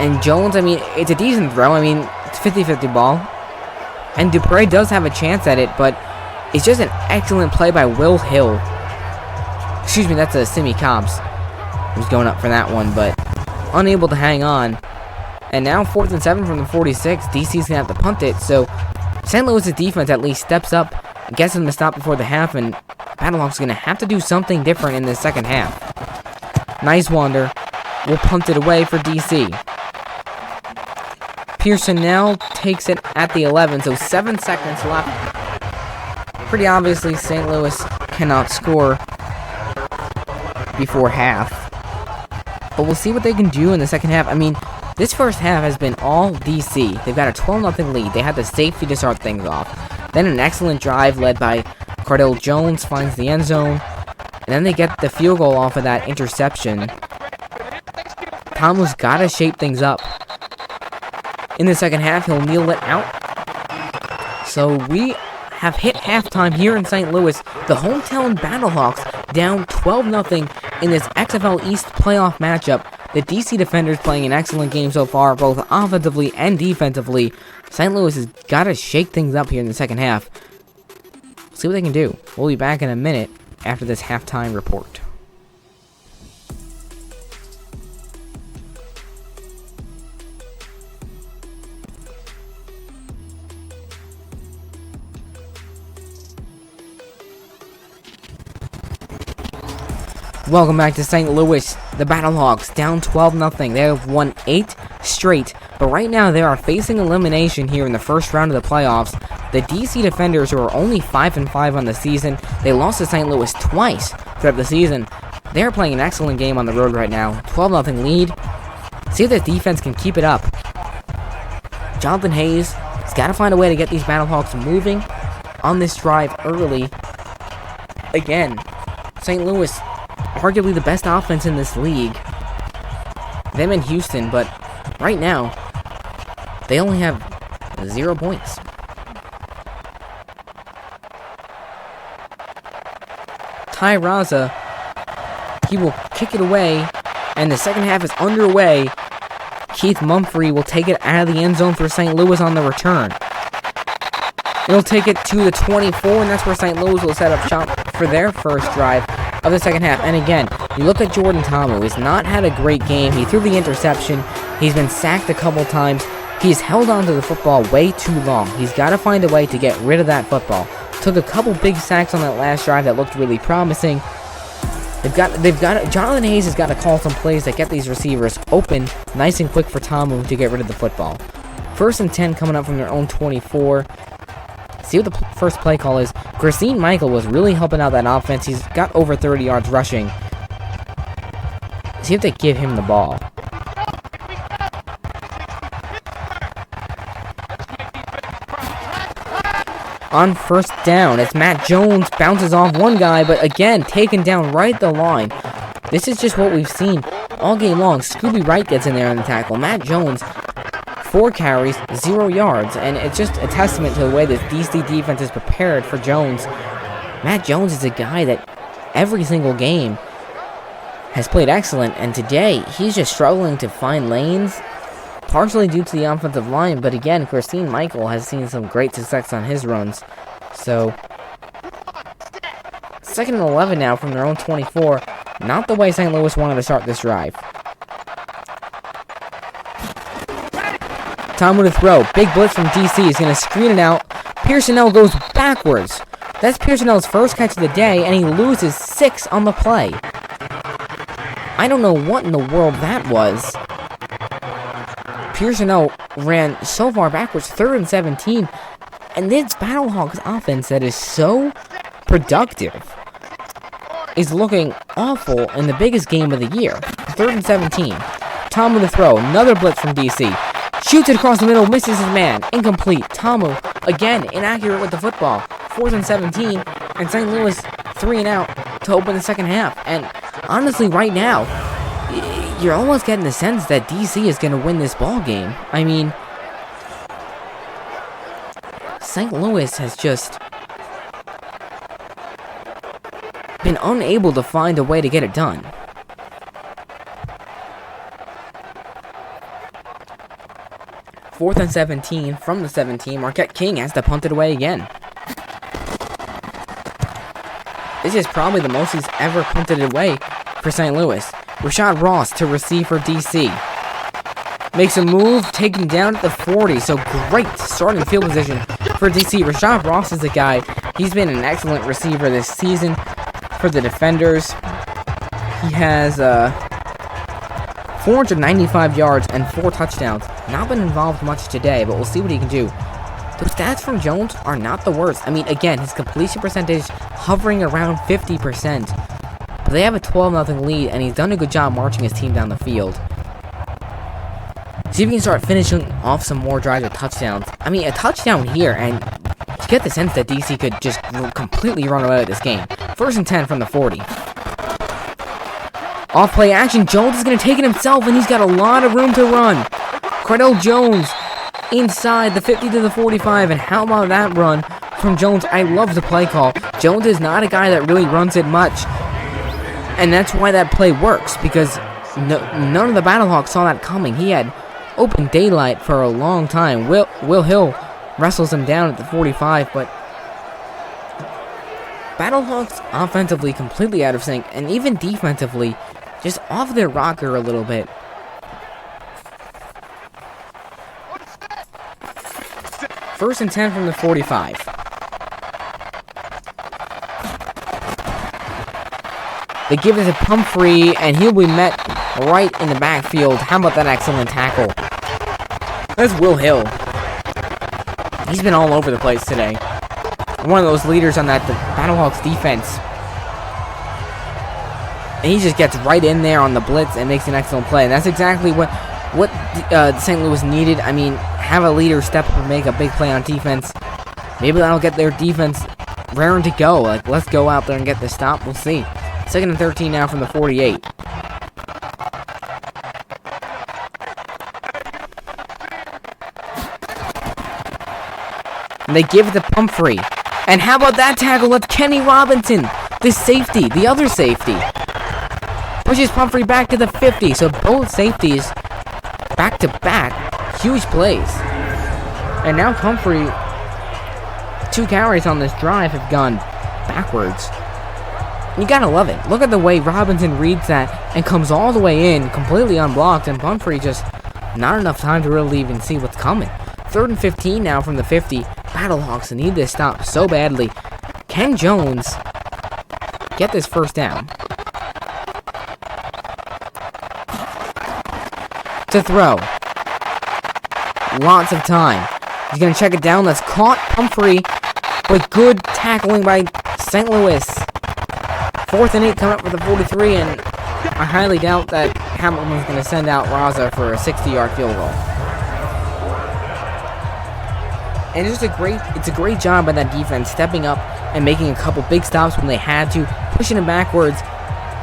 And Jones, I mean, it's a decent throw. I mean, it's 50-50 ball. And Dupre does have a chance at it, but It's just an excellent play by Will Hill. Excuse me, that's a Simi Cobbs who's going up for that one, but unable to hang on. And now 4th and 7 from the 46. DC's gonna have to punt it, so St. Louis' defense at least steps up, gets them to stop before the half, and Battlehawks gonna have to do something different in the second half. Nice wander. We'll punt it away for DC. Pearson now takes it at the 11, so 7 seconds left. Pretty obviously, St. Louis cannot score before half. But we'll see what they can do in the second half. I mean, this first half has been all DC. They've got a 12-0 lead. They had the safety to start things off. Then an excellent drive led by Cardell Jones finds the end zone. And then they get the field goal off of that interception. Tomlin's got to shape things up. In the second half, he'll kneel it out. So we have hit halftime here in St. Louis. The hometown Battlehawks down 12-0 in this XFL East playoff matchup. The DC Defenders playing an excellent game so far, both offensively and defensively. St. Louis has got to shake things up here in the second half. See what they can do. We'll be back in a minute after this halftime report. Welcome back to St. Louis. The Battlehawks down 12-0. They have won 8 straight, but right now they are facing elimination here in the first round of the playoffs. The DC Defenders, who are only 5-5 on the season, they lost to St. Louis twice throughout the season. They are playing an excellent game on the road right now. 12-0 lead. See if their defense can keep it up. Jonathan Hayes has got to find a way to get these Battlehawks moving on this drive early. Again, St. Louis, arguably the best offense in this league. Them in Houston, but right now, they only have 0 points. Ty Raza, he will kick it away, and the second half is underway. Keith Mumphrey will take it out of the end zone for St. Louis on the return. He'll take it to the 24, and that's where St. Louis will set up shop for their first drive of the second half. And again, you look at Jordan Tomu. He's not had a great game. He threw the interception. He's been sacked a couple times. He's held on to the football way too long. He's got to find a way to get rid of that football. Took a couple big sacks on that last drive that looked really promising. Jonathan Hayes has got to call some plays that get these receivers open nice and quick for Tomu to get rid of the football. 1st and 10 coming up from their own 24. See what the first play call is. Christine Michael was really helping out that offense. He's got over 30 yards rushing. See if they give him the ball. On 1st down, it's Matt Jones, bounces off one guy, but again, taken down right at the line. This is just what we've seen all game long. Scooby Wright gets in there on the tackle. Matt Jones, 4 carries, 0 yards, and it's just a testament to the way this DC defense is prepared for Jones. Matt Jones is a guy that every single game has played excellent, and today he's just struggling to find lanes, partially due to the offensive line, but again, Christine Michael has seen some great success on his runs. So, 2nd and 11 now from their own 24. Not the way St. Louis wanted to start this drive. Tom with a throw. Big blitz from DC. He's going to screen it out. Pearsonell goes backwards. That's Pearsonell's first catch of the day, and he loses 6 on the play. I don't know what in the world that was. Pearsonell ran so far backwards, 3rd and 17, and this Battlehawks offense that is so productive is looking awful in the biggest game of the year. 3rd and 17. Tom with a throw. Another blitz from DC. Shoots it across the middle, misses his man. Incomplete. Tomu, again, inaccurate with the football. 4th and 17, and St. Louis 3 and out to open the second half. And honestly, right now, you're almost getting the sense that DC is going to win this ball game. I mean, St. Louis has just been unable to find a way to get it done. Fourth and 17 from the 17. Marquette King has to punt it away again. This is probably the most he's ever punted away for St. Louis. Rashad Ross to receive for DC. Makes a move, taken down at the 40. So great starting field position for DC. Rashad Ross is a guy. He's been an excellent receiver this season for the Defenders. He has 495 yards and 4 touchdowns. Not been involved much today, but we'll see what he can do. The stats from Jones are not the worst. I mean, again, his completion percentage hovering around 50%. But they have a 12-0 lead, and he's done a good job marching his team down the field. See if we can start finishing off some more drives with touchdowns. I mean, a touchdown here, and you get the sense that DC could just completely run away with this game. 1st and 10 from the 40. Off play action, Jones is going to take it himself, and he's got a lot of room to run. Cardell Jones inside the 50 to the 45, and how about that run from Jones? I love the play call. Jones is not a guy that really runs it much, and that's why that play works, because none of the Battlehawks saw that coming. He had open daylight for a long time. Will Hill wrestles him down at the 45, but Battlehawks offensively completely out of sync, and even defensively just off their rocker a little bit. First and 10 from the 45. They give it to Pumphrey, and he'll be met right in the backfield. How about that excellent tackle? That's Will Hill. He's been all over the place today. One of those leaders on the Battlehawks defense. And he just gets right in there on the blitz and makes an excellent play. And that's exactly what St. Louis needed. I mean, have a leader step up and make a big play on defense. Maybe that'll get their defense raring to go. Like, let's go out there and get the stop. We'll see. 2nd and 13 now from the 48. And they give it to Pumphrey. And how about that tackle? That's Kenny Robinson, the safety, the other safety. Pushes Pumphrey back to the 50. So both safeties back to back. Huge plays. And now Pumphrey, 2 carries on this drive have gone backwards. You gotta love it. Look at the way Robinson reads that and comes all the way in, completely unblocked, and Pumphrey just not enough time to really even see what's coming. 3rd and 15 now from the 50. Battlehawks need this stop so badly. Can Jones get this first down? To throw. Lots of time. He's going to check it down. That's caught Pumphrey, but good tackling by St. Louis. 4th and 8 coming up for the 43, and I highly doubt that Hamilton's going to send out Raza for a 60-yard field goal. And it's a great job by that defense stepping up and making a couple big stops when they had to, pushing him backwards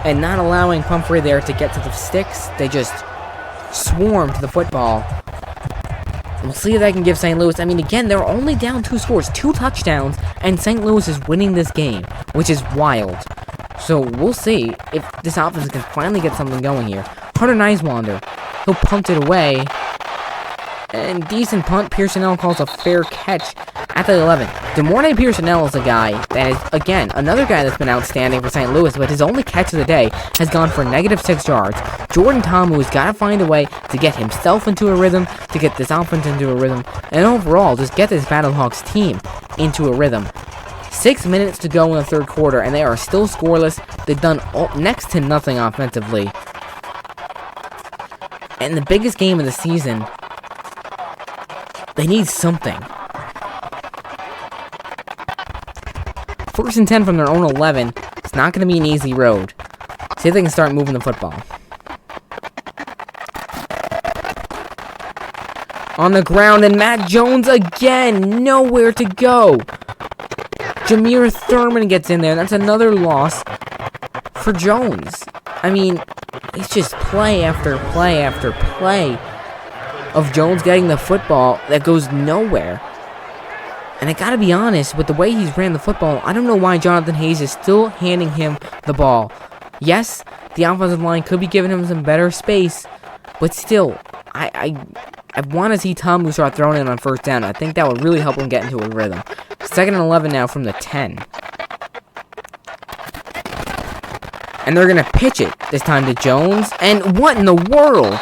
and not allowing Pumphrey there to get to the sticks. They just swarm to the football. And we'll see if they can give St. Louis. I mean, again, they're only down 2 scores, 2 touchdowns, and St. Louis is winning this game, which is wild. So we'll see if this offense can finally get something going here. Hunter Niswander, he'll punt it away. And decent punt. Pearsonell calls a fair catch at the 11. DeMornay Pearsonell is a guy that is, again, another guy that's been outstanding for St. Louis, but his only catch of the day has gone for -6 yards. Jordan Tomu has got to find a way to get himself into a rhythm, to get this offense into a rhythm, and overall, just get this Battlehawks team into a rhythm. 6 minutes to go in the 3rd quarter, and they are still scoreless. They've done next to nothing offensively. And the biggest game of the season, they need something. 1st and 10 from their own 11. It's not going to be an easy road. See if they can start moving the football. On the ground, and Matt Jones again. Nowhere to go. Jameer Thurman gets in there. That's another loss for Jones. I mean, it's just play after play after play of Jones getting the football that goes nowhere. And I gotta be honest, with the way he's ran the football, I don't know why Jonathan Hayes is still handing him the ball. Yes, the offensive line could be giving him some better space, but still, I want to see Tom start throwing it on 1st down. I think that would really help him get into a rhythm. 2nd and 11 now from the 10. And they're going to pitch it this time to Jones. And what in the world?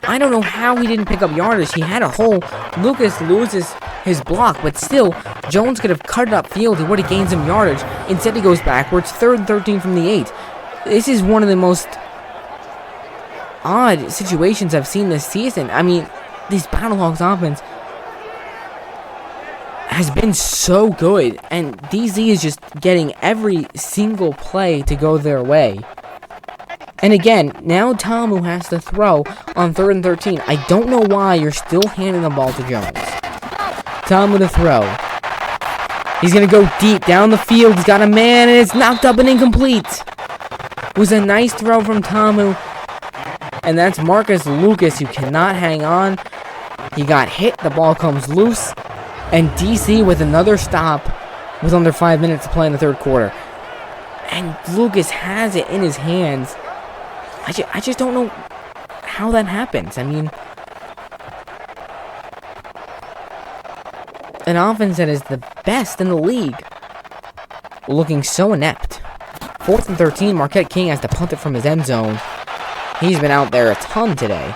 I don't know how he didn't pick up yardage. He had a hole. Lucas loses his block, but still, Jones could have cut it upfield. He would have gained some yardage. Instead, he goes backwards. 3rd and 13 from the 8. This is one of the most odd situations I've seen this season. I mean, this Battlehawks offense has been so good, and DZ is just getting every single play to go their way. And again, now Tamu has to throw on 3rd and 13. I don't know why you're still handing the ball to Jones. Tamu to throw. He's going to go deep down the field. He's got a man, and it's knocked up and incomplete. It was a nice throw from Tamu. And that's Marcus Lucas, who cannot hang on. He got hit. The ball comes loose. And DC with another stop with under 5 minutes to play in the 3rd quarter. And Lucas has it in his hands. I just don't know how that happens. I mean, an offense that is the best in the league looking so inept. 4th and 13, Marquette King has to punt it from his end zone. He's been out there a ton today.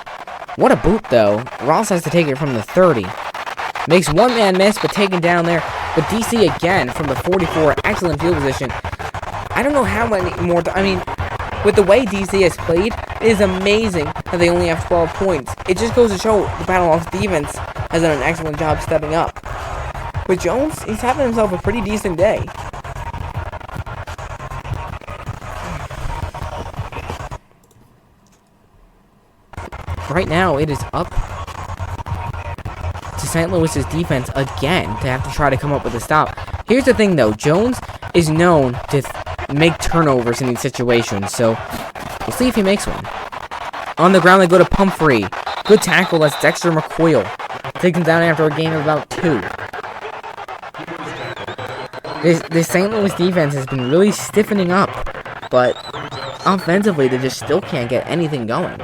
What a boot, though. Ross has to take it from the 30. Makes one man miss, but taken down there. But DC again from the 44. Excellent field position. I don't know how many more... I mean, with the way DC has played, it is amazing that they only have 12 points. It just goes to show the Battlehawks defense has done an excellent job stepping up. But Jones, he's having himself a pretty decent day. Right now, it is up to St. Louis's defense again to have to try to come up with a stop. Here's the thing, though. Jones is known to make turnovers in these situations, so we'll see if he makes one. On the ground, they go to Pumphrey. Good tackle. That's Dexter McCoyle. Takes him down after a gain of about 2. This St. Louis defense has been really stiffening up, but offensively, they just still can't get anything going.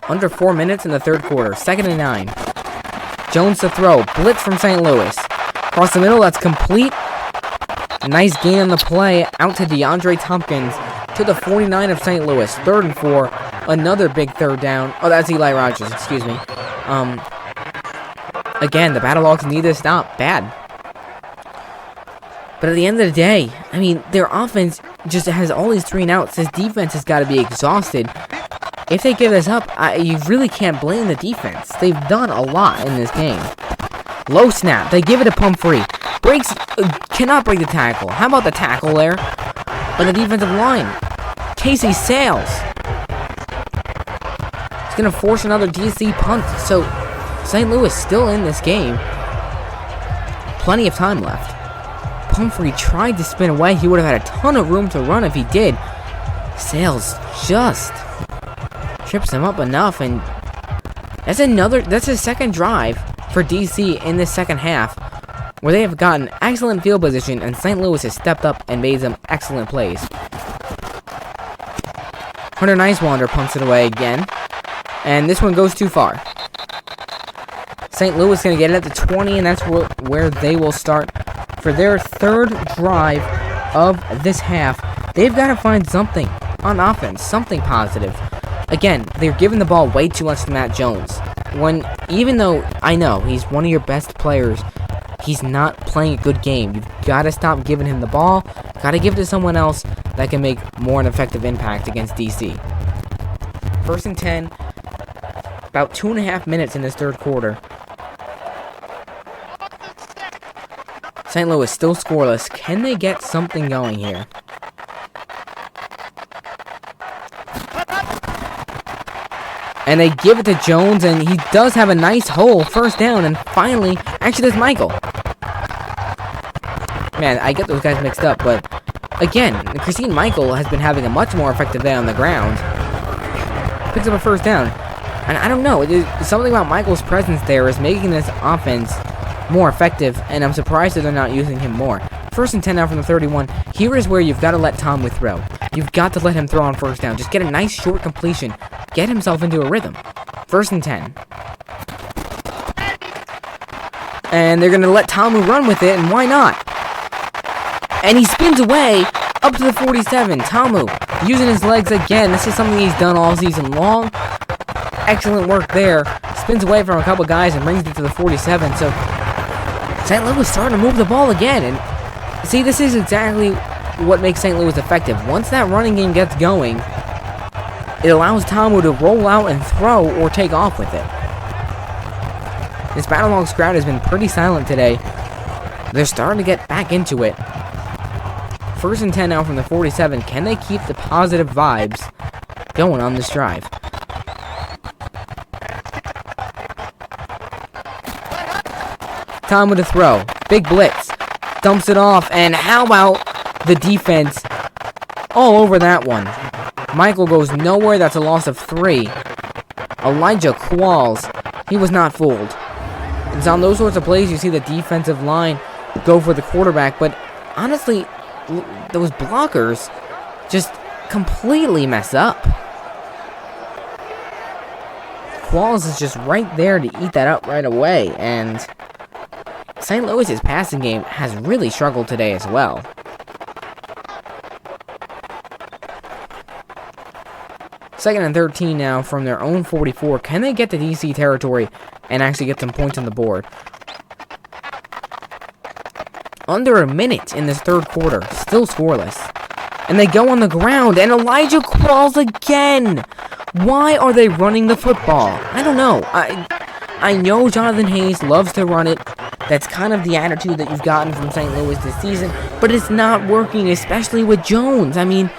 Under 4 minutes in the 3rd quarter. 2nd and 9. Jones to throw. Blitz from St. Louis. Across the middle, that's complete. Nice gain on the play. Out to DeAndre Tompkins. To the 49 of St. Louis. 3rd and 4. Another big 3rd down. Oh, that's Eli Rogers. Excuse me. Again, the Battlehawks need to stop. Bad. But at the end of the day, I mean, their offense just has all these 3 and outs. This defense has got to be exhausted. If they give this up, you really can't blame the defense. They've done a lot in this game. Low snap. They give it to Pumphrey. Breaks. Cannot break the tackle. How about the tackle there? On the defensive line. Casey Sales. He's going to force another DC punt. So, St. Louis still in this game. Plenty of time left. Pumphrey tried to spin away. He would have had a ton of room to run if he did. Sales just trips him up enough, and that's a 2nd drive for DC in this 2nd half, where they have gotten excellent field position, and St. Louis has stepped up and made some excellent plays. Hunter Nicewander punts it away again, and this one goes too far. St. Louis is going to get it at the 20, and that's where they will start for their 3rd drive of this half. They've got to find something on offense, something positive. Again, they're giving the ball way too much to Matt Jones. Even though I know he's one of your best players, he's not playing a good game. You've got to stop giving him the ball. Got to give it to someone else that can make more an effective impact against DC. 1st and 10. About 2.5 minutes in this 3rd quarter. St. Louis still scoreless. Can they get something going here? And they give it to Jones, and he does have a nice hole. 1st down, and finally, actually, there's Michael. Man, I get those guys mixed up, but again, Christine Michael has been having a much more effective day on the ground. Picks up a 1st down. And I don't know, something about Michael's presence there is making this offense more effective, and I'm surprised that they're not using him more. 1st and 10 now from the 31. Here is where you've got to let Tom throw. You've got to let him throw on 1st down. Just get a nice short completion. Get himself into a rhythm. 1st and 10. And they're going to let Tamu run with it, and why not? And he spins away up to the 47. Tamu using his legs again. This is something he's done all season long. Excellent work there. Spins away from a couple guys and brings it to the 47. So St. Louis starting to move the ball again. And see, this is exactly what makes St. Louis effective. Once that running game gets going, it allows Tamu to roll out and throw or take off with it. This Battlehawks crowd has been pretty silent today. They're starting to get back into it. 1st and 10 now from the 47. Can they keep the positive vibes going on this drive? Tamu to throw. Big blitz. Dumps it off. And how about the defense all over that one? Michael goes nowhere. That's a loss of 3. Elijah Qualls. He was not fooled. It's on those sorts of plays you see the defensive line go for the quarterback, but honestly, those blockers just completely mess up. Qualls is just right there to eat that up right away, and St. Louis's passing game has really struggled today as well. Second and 13 now from their own 44. Can they get to DC territory and actually get some points on the board? Under a minute in this third quarter, still scoreless. And they go on the ground, and Elijah Qualls again! Why are they running the football? I don't know. I know Jonathan Hayes loves to run it. That's kind of the attitude that you've gotten from St. Louis this season, but it's not working, especially with Jones. I mean,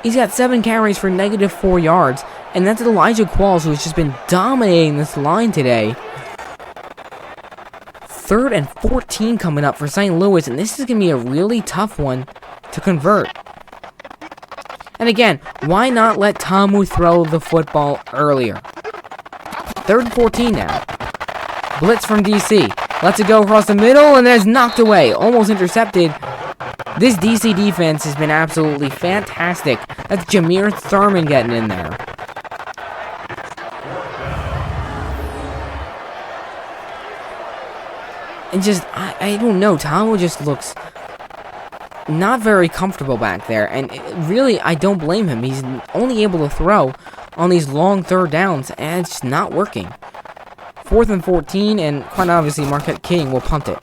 he's got 7 carries for -4 yards, and that's Elijah Qualls, who has just been dominating this line today. 3rd and 14 coming up for St. Louis, and this is going to be a really tough one to convert. And again, why not let Tamu throw the football earlier? 3rd and 14 now. Blitz from DC. Lets it go across the middle, and there's knocked away. Almost intercepted. This DC defense has been absolutely fantastic. That's Jameer Thurman getting in there. And just, I don't know, Tamu just looks not very comfortable back there. And really, I don't blame him. He's only able to throw on these long 3rd downs, and it's just not working. 4th and 14, and quite obviously, Marquette King will punt it.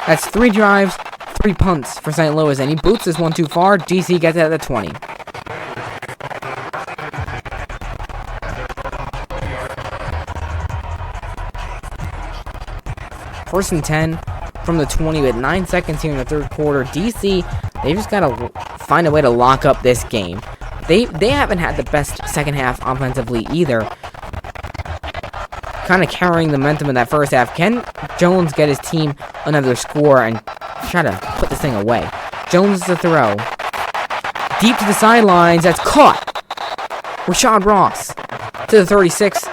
That's 3 drives, 3 punts for St. Louis, and he boots this one too far. DC gets it at the 20. First and 10 from the 20 with 9 seconds here in the third quarter. DC, they just got to find a way to lock up this game. They haven't had the best second half offensively either. Kind of carrying the momentum in that first half. Can Jones get his team another score and try to put this thing away? Jones to throw. Deep to the sidelines. That's caught. Rashad Ross to the 36.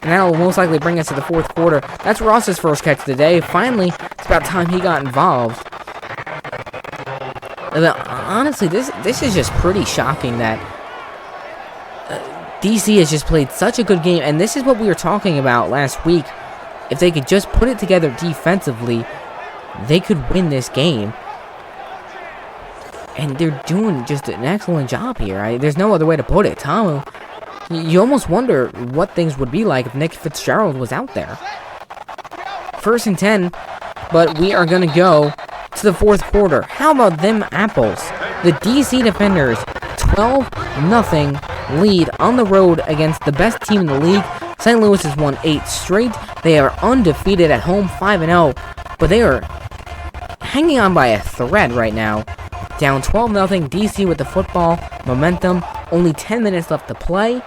And that'll most likely bring us to the fourth quarter. That's Ross's first catch of the day. Finally, it's about time he got involved. And honestly, this is just pretty shocking that DC has just played such a good game. And this is what we were talking about last week. If they could just put it together defensively, they could win this game. And they're doing just an excellent job here. There's no other way to put it. Tamu, you almost wonder what things would be like if Nick Fitzgerald was out there. 1st and 10, but we are going to go to the fourth quarter. How about them apples? The DC Defenders, 12-0 lead on the road against the best team in the league. St. Louis has won 8 straight. They are undefeated at home, 5-0, but they are hanging on by a thread right now. Down 12-0, DC with the football, momentum, only 10 minutes left to play.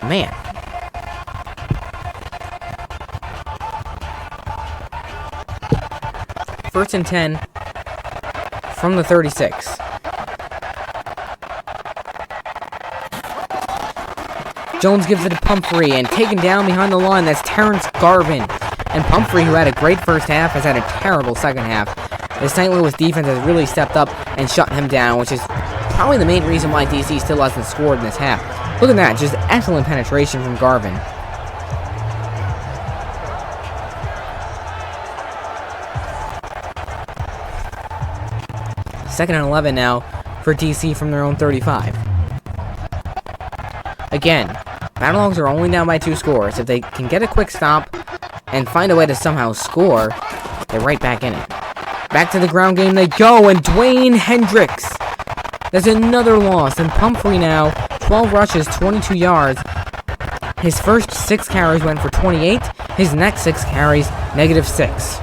Man. First and 10 from the 36. Jones gives it to Pumphrey, and taken down behind the line, that's Terrence Garvin. And Pumphrey, who had a great first half, has had a terrible second half. The St. Louis defense has really stepped up and shut him down, which is probably the main reason why DC still hasn't scored in this half. Look at that, just excellent penetration from Garvin. 2nd and 11 now for DC from their own 35. Again, Battlehawks are only down by 2 scores. If they can get a quick stop and find a way to somehow score, they're right back in it. Back to the ground game they go, and Dwayne Hendricks. There's another loss, and Pumphrey now, 12 rushes, 22 yards. His first 6 carries went for 28. His next 6 carries, -6.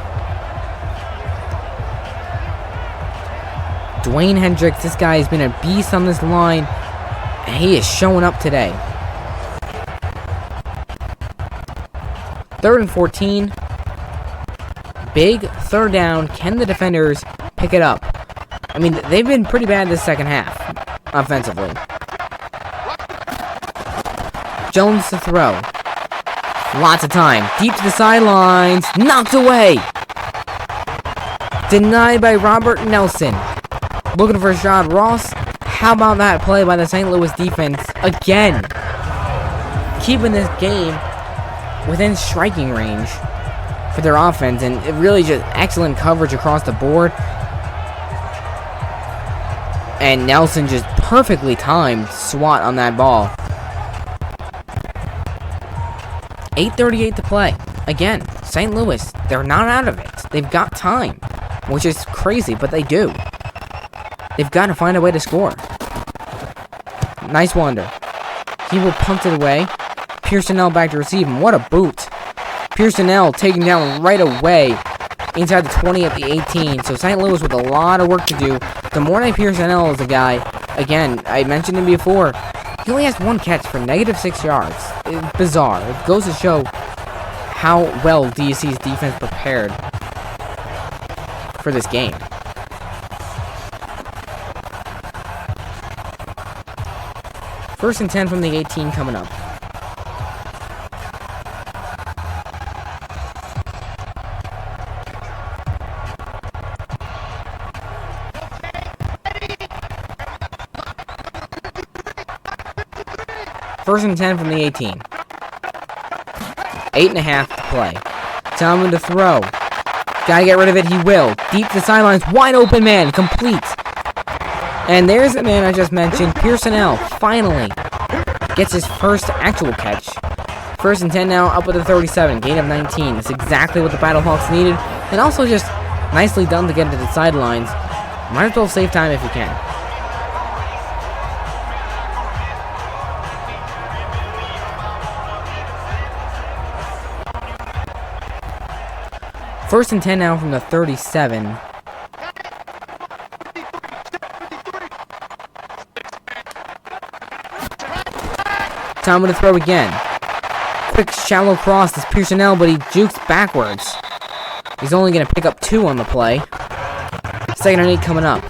Dwayne Hendricks, this guy has been a beast on this line, and he is showing up today. 3rd and 14. Big 3rd down. Can the defenders pick it up? I mean, they've been pretty bad this second half, offensively. Jones to throw. Lots of time. Deep to the sidelines. Knocked away. Denied by Robert Nelson. Looking for a shot. Ross. How about that play by the St. Louis defense? Again. Keeping this game within striking range for their offense. And it really just excellent coverage across the board. And Nelson just perfectly timed swat on that ball. 8:38 to play. Again, St. Louis, they're not out of it. They've got time, which is crazy, but they do. They've got to find a way to score. Nice wonder. He will punt it away. Pearsonell back to receive him. What a boot. Pearsonell taken down right away inside the 20 at the 18. So St. Louis with a lot of work to do. Demorne Pearsonell is a guy, again, I mentioned him before. He only has 1 catch for -6 yards. It's bizarre. It goes to show how well DC's defense prepared for this game. First and 10 from the 18 coming up. First and 10 from the 18. 8.5 to play. Talman to throw. Gotta get rid of it, he will. Deep to the sidelines, wide open man, complete. And there's the man I just mentioned, Pearsonell, finally gets his first actual catch. First and 10 now, up at the 37, gain of 19. That's exactly what the Battlehawks needed, and also just nicely done to get to the sidelines. Might as well save time if you can. First and 10 now from the 37. Time to throw again. Quick shallow cross to Pearsonell, but he jukes backwards. He's only going to pick up 2 on the play. 2nd and 8 coming up.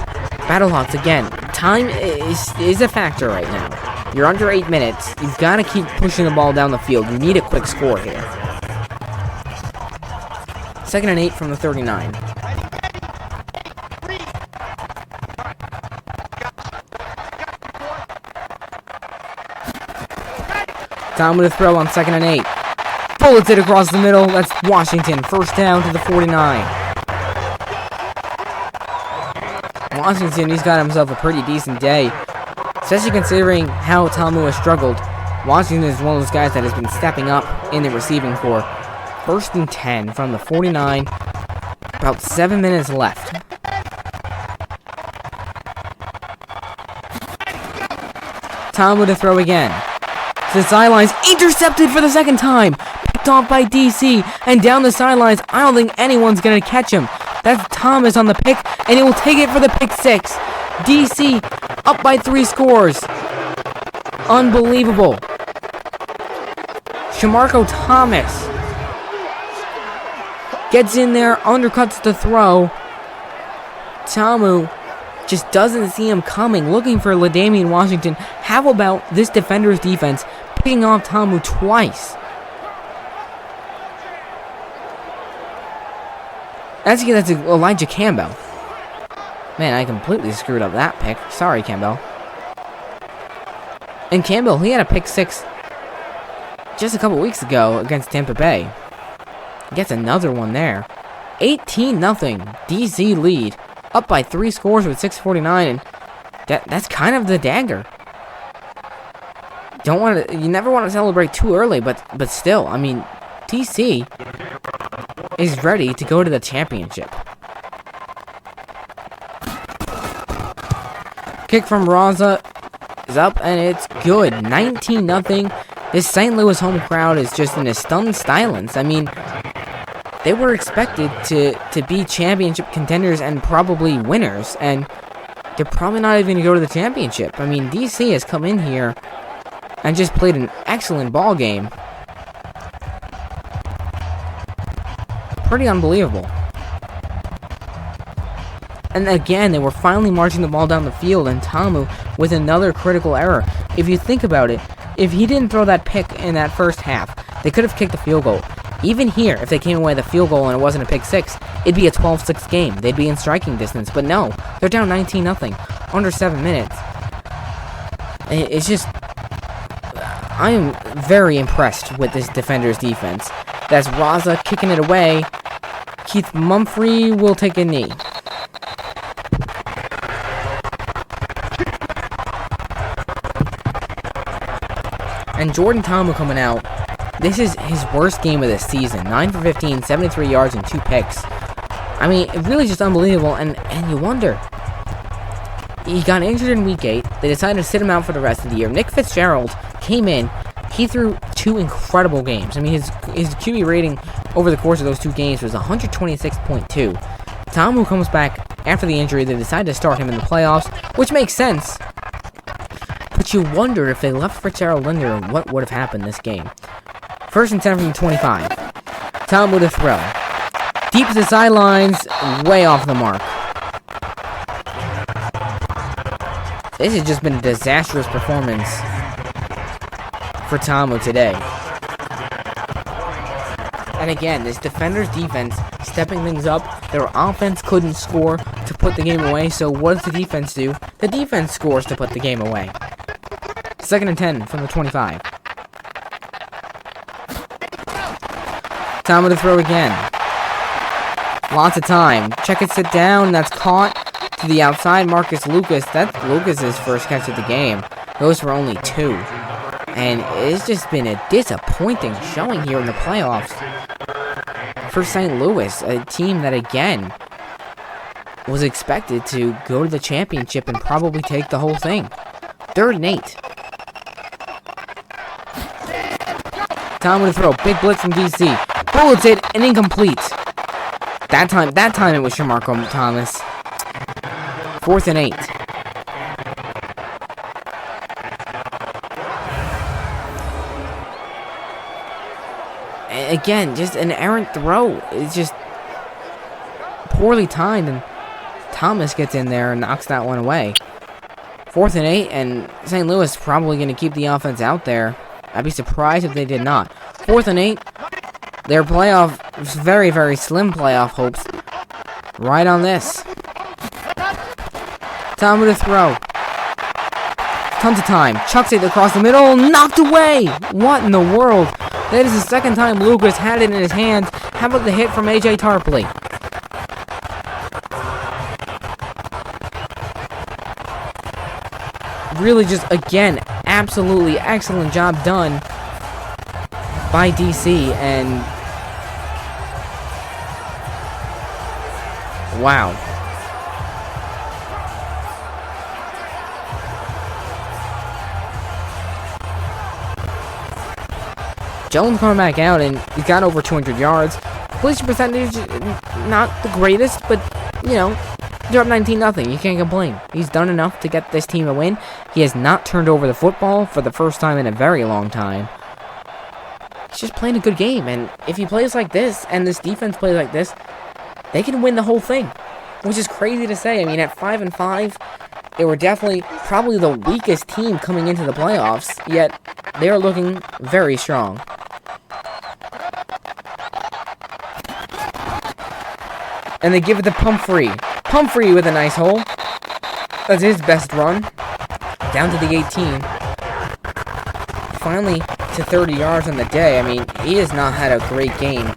Battlehawks again. Time is a factor right now. You're under 8 minutes. You've got to keep pushing the ball down the field. You need a quick score here. 2nd and 8 from the 39. Time to throw on 2nd and 8. Bullets it across the middle. That's Washington. First down to the 49. Washington, he's got himself a pretty decent day. Especially considering how Talmu has struggled. Washington is one of those guys that has been stepping up in the receiving corps. First and 10 from the 49. About 7 minutes left. Talmu to throw again. To the sidelines. Intercepted for the 2nd time. Picked off by DC. And down the sidelines. I don't think anyone's going to catch him. That's Thomas on the pick. And he will take it for the pick 6. DC up by 3 scores. Unbelievable. Shamarko Thomas gets in there, undercuts the throw. Tamu just doesn't see him coming, looking for LaDamian Washington. How about this defender's defense picking off Tamu twice? That's Elijah Campbell. Man, I completely screwed up that pick. Sorry, Campbell. And Campbell, he had a pick 6 just a couple weeks ago against Tampa Bay. Gets another one there. 18-0 DC lead. up by 3 scores with 6:49, and that's kind of the dagger. You never want to celebrate too early, but still, I mean, DC is ready to go to the championship. Kick from Raza is up, and it's good. 19-0. This St. Louis home crowd is just in a stunned silence. I mean, they were expected to be championship contenders and probably winners, and they're probably not even going to go to the championship. I mean, DC has come in here and just played an excellent ball game. Pretty unbelievable. And again, they were finally marching the ball down the field, and Tamu with another critical error. If you think about it, if he didn't throw that pick in that first half, they could have kicked the field goal. Even here, if they came away with a field goal and it wasn't a pick six, it'd be a 12-6 game. They'd be in striking distance. But no, they're down 19-0, under 7 minutes. It's just, I am very impressed with this defender's defense. That's Raza kicking it away. Keith Mumphrey will take a knee. And Jordan Tamu coming out. This is his worst game of the season. 9 for 15, 73 yards, and 2 picks. I mean, really just unbelievable. And you wonder. He got injured in week 8. They decided to sit him out for the rest of the year. Nick Fitzgerald came in. He threw 2 incredible games. I mean, his QB rating over the course of those 2 games was 126.2. Tamu comes back after the injury. They decided to start him in the playoffs, which makes sense. But you wonder if they left Fitzgerald in there, what would have happened this game. 1st and 10 from the 25. Tamu to throw. Deep to the sidelines, way off the mark. This has just been a disastrous performance for Tamu today. And again, this defender's defense stepping things up. Their offense couldn't score to put the game away, so what does the defense do? The defense scores to put the game away. 2nd and 10 from the 25. Tamu to throw again. Lots of time. Check it, sit down. That's caught to the outside. Marcus Lucas. That's Lucas's first catch of the game. Goes for only 2. And it's just been a disappointing showing here in the playoffs for St. Louis, a team that, again, was expected to go to the championship and probably take the whole thing. 3rd and 8. Tamu to throw. Big blitz from DC. Bullets it and incomplete. That time it was Shamarko Thomas. 4th and 8. And again, just an errant throw. It's just poorly timed, and Thomas gets in there and knocks that one away. 4th and 8, and St. Louis probably going to keep the offense out there. I'd be surprised if they did not. 4th and 8. Their playoff, very, very slim playoff hopes, right on this. Tamu to throw. Tons of time. Chucks it across the middle. Knocked away. What in the world? That is the second time Lucas had it in his hands. How about the hit from A.J. Tarpley? Really just, again, absolutely excellent job done by DC, and wow. Jones coming back out, and he's got over 200 yards. Completion percentage, not the greatest, but, you know, they're up 19-0. You can't complain. He's done enough to get this team a win. He has not turned over the football for the first time in a very long time. He's just playing a good game, and if he plays like this, and this defense plays like this, they can win the whole thing, which is crazy to say. I mean, at 5-5, they were definitely probably the weakest team coming into the playoffs, yet they are looking very strong. And they give it to Pumphrey. Pumphrey with a nice hole. That's his best run. Down to the 18. Finally to 30 yards on the day. I mean, he has not had a great game.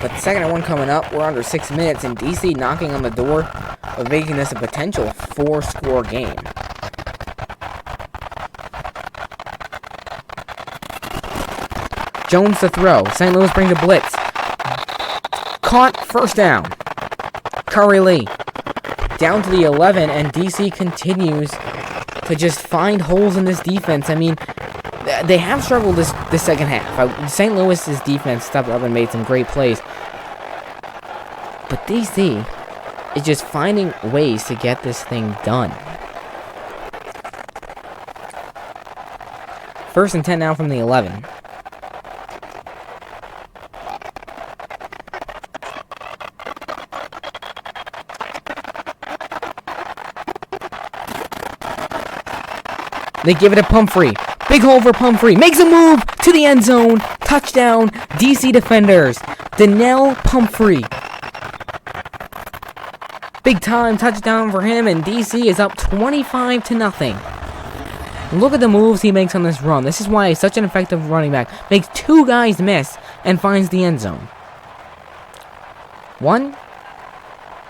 But the second one coming up, we're under 6 minutes, and DC knocking on the door of making this a potential 4-score game. Jones to throw. St. Louis brings a blitz. Caught, first down. Curry Lee. Down to the 11, and DC continues to just find holes in this defense. I mean, they have struggled this second half. St. Louis's defense stepped up and made some great plays. But DC is just finding ways to get this thing done. 1st and 10 now from the 11. They give it to Pumphrey. Big hole for Pumphrey. Makes a move to the end zone. Touchdown, DC defenders. Donnell Pumphrey. Big time touchdown for him, and DC is up 25-0. Look at the moves he makes on this run. This is why he's such an effective running back. Makes 2 guys miss and finds the end zone. 1,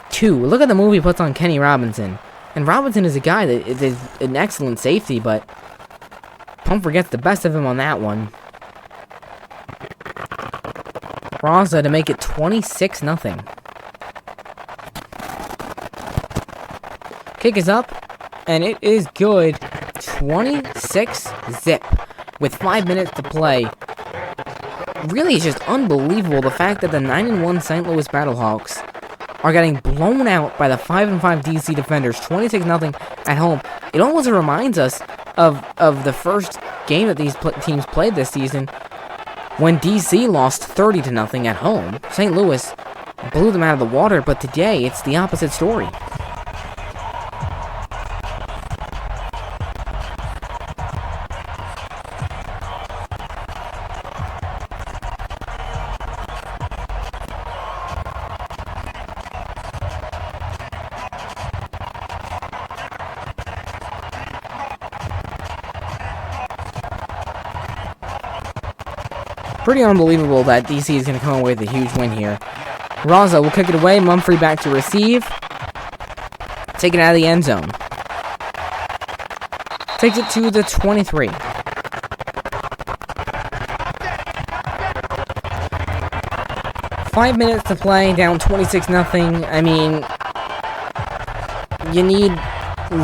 2. Look at the move he puts on Kenny Robinson. And Robinson is a guy that is an excellent safety, but Pumphrey gets the best of him on that one. Raza to make it 26-0. Kick is up, and it is good. 26-zip with 5 minutes to play. Really, it's just unbelievable the fact that the 9-1 St. Louis Battlehawks are getting blown out by the 5-5 DC defenders, 26-0 at home. It almost reminds us of the first game that these teams played this season, when DC lost 30-0 at home. St. Louis blew them out of the water, but today it's the opposite story. Pretty unbelievable that DC is going to come away with a huge win here. Raza will kick it away. Mumphrey back to receive. Take it out of the end zone. Takes it to the 23. Five minutes to play, down 26-0. I mean, you need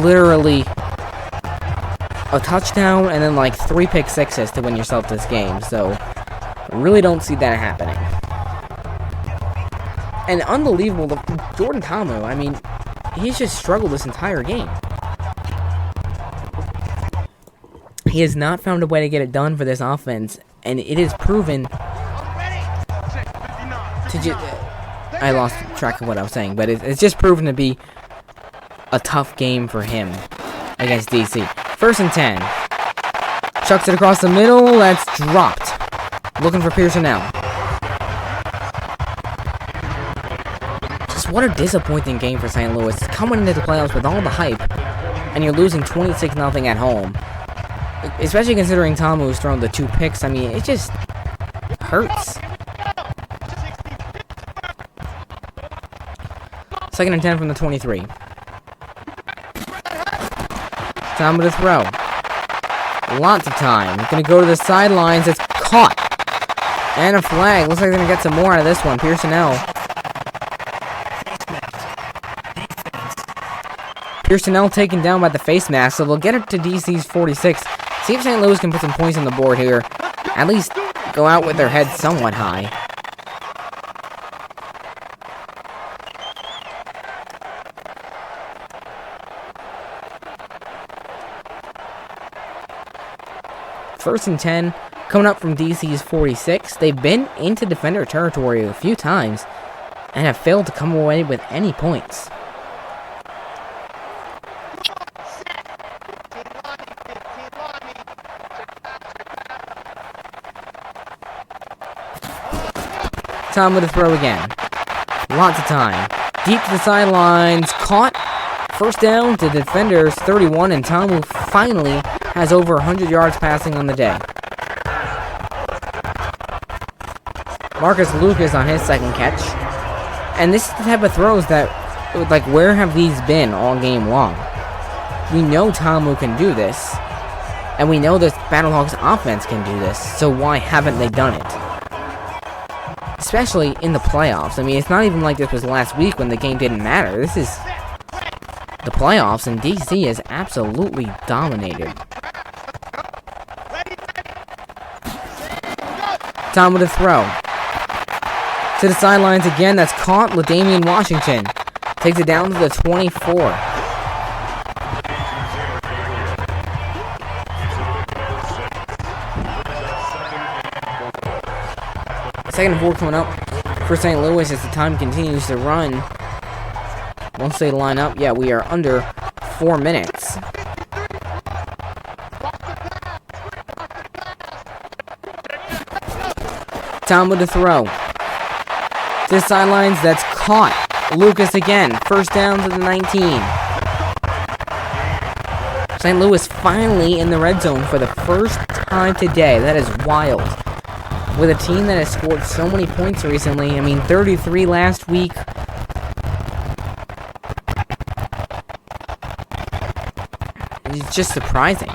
literally a touchdown and then like 3 pick sixes to win yourself this game. So really don't see that happening. And unbelievable, Jordan Tamu, I mean, he's just struggled this entire game. He has not found a way to get it done for this offense, and it is proven to I lost track of what I was saying, but it's just proven to be a tough game for him against DC. 1st and 10. Chucks it across the middle, that's dropped. Looking for Pearson now. Just what a disappointing game for St. Louis. Coming into the playoffs with all the hype, and you're losing 26-0 at home. Especially considering Tamu's thrown the 2 picks. I mean, it just hurts. 2nd and 10 from the 23. Tamu to throw. Lots of time. Gonna go to the sidelines. It's caught. And a flag. Looks like they're gonna get some more out of this one. Pearsonell. Pearsonell taken down by the face mask, so they'll get it to DC's 46. See if St. Louis can put some points on the board here. At least go out with their heads somewhat high. First and 10, coming up from DC's 46. They've been into defender territory a few times and have failed to come away with any points. Time with a throw again. Lots of time. Deep to the sidelines. Caught. First down to defenders 31, and Tamu finally has over 100 yards passing on the day. Marcus Lucas on his second catch. And this is the type of throws that, like, where have these been all game long? We know Tamu can do this. And we know this Battlehawks offense can do this. So why haven't they done it? Especially in the playoffs. I mean, it's not even like this was last week when the game didn't matter. This is the playoffs, and DC is absolutely dominated. Tom with a throw. To the sidelines again. That's caught. LaDamian Washington takes it down to the 24. Second and 4 coming up for St. Louis as the time continues to run. Once they line up, yeah, we are under 4 minutes. Tom with the throw. To the sidelines, that's caught. Lucas again. First down to the 19. St. Louis finally in the red zone for the first time today. That is wild. With a team that has scored so many points recently. I mean, 33 last week. It's just surprising.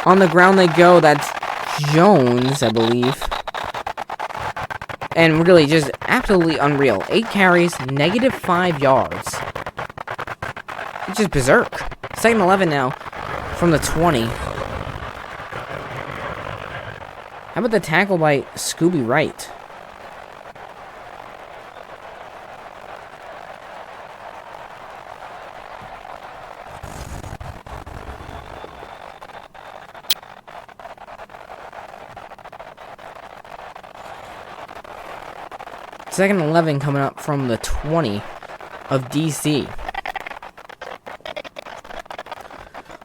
On the ground they go. That's Jones, I believe. And really just absolutely unreal. 8 carries, -5 yards. It's just berserk. Second and 11 now from the 20. How about the tackle by Scooby Wright? Second and 11 coming up from the 20 of DC.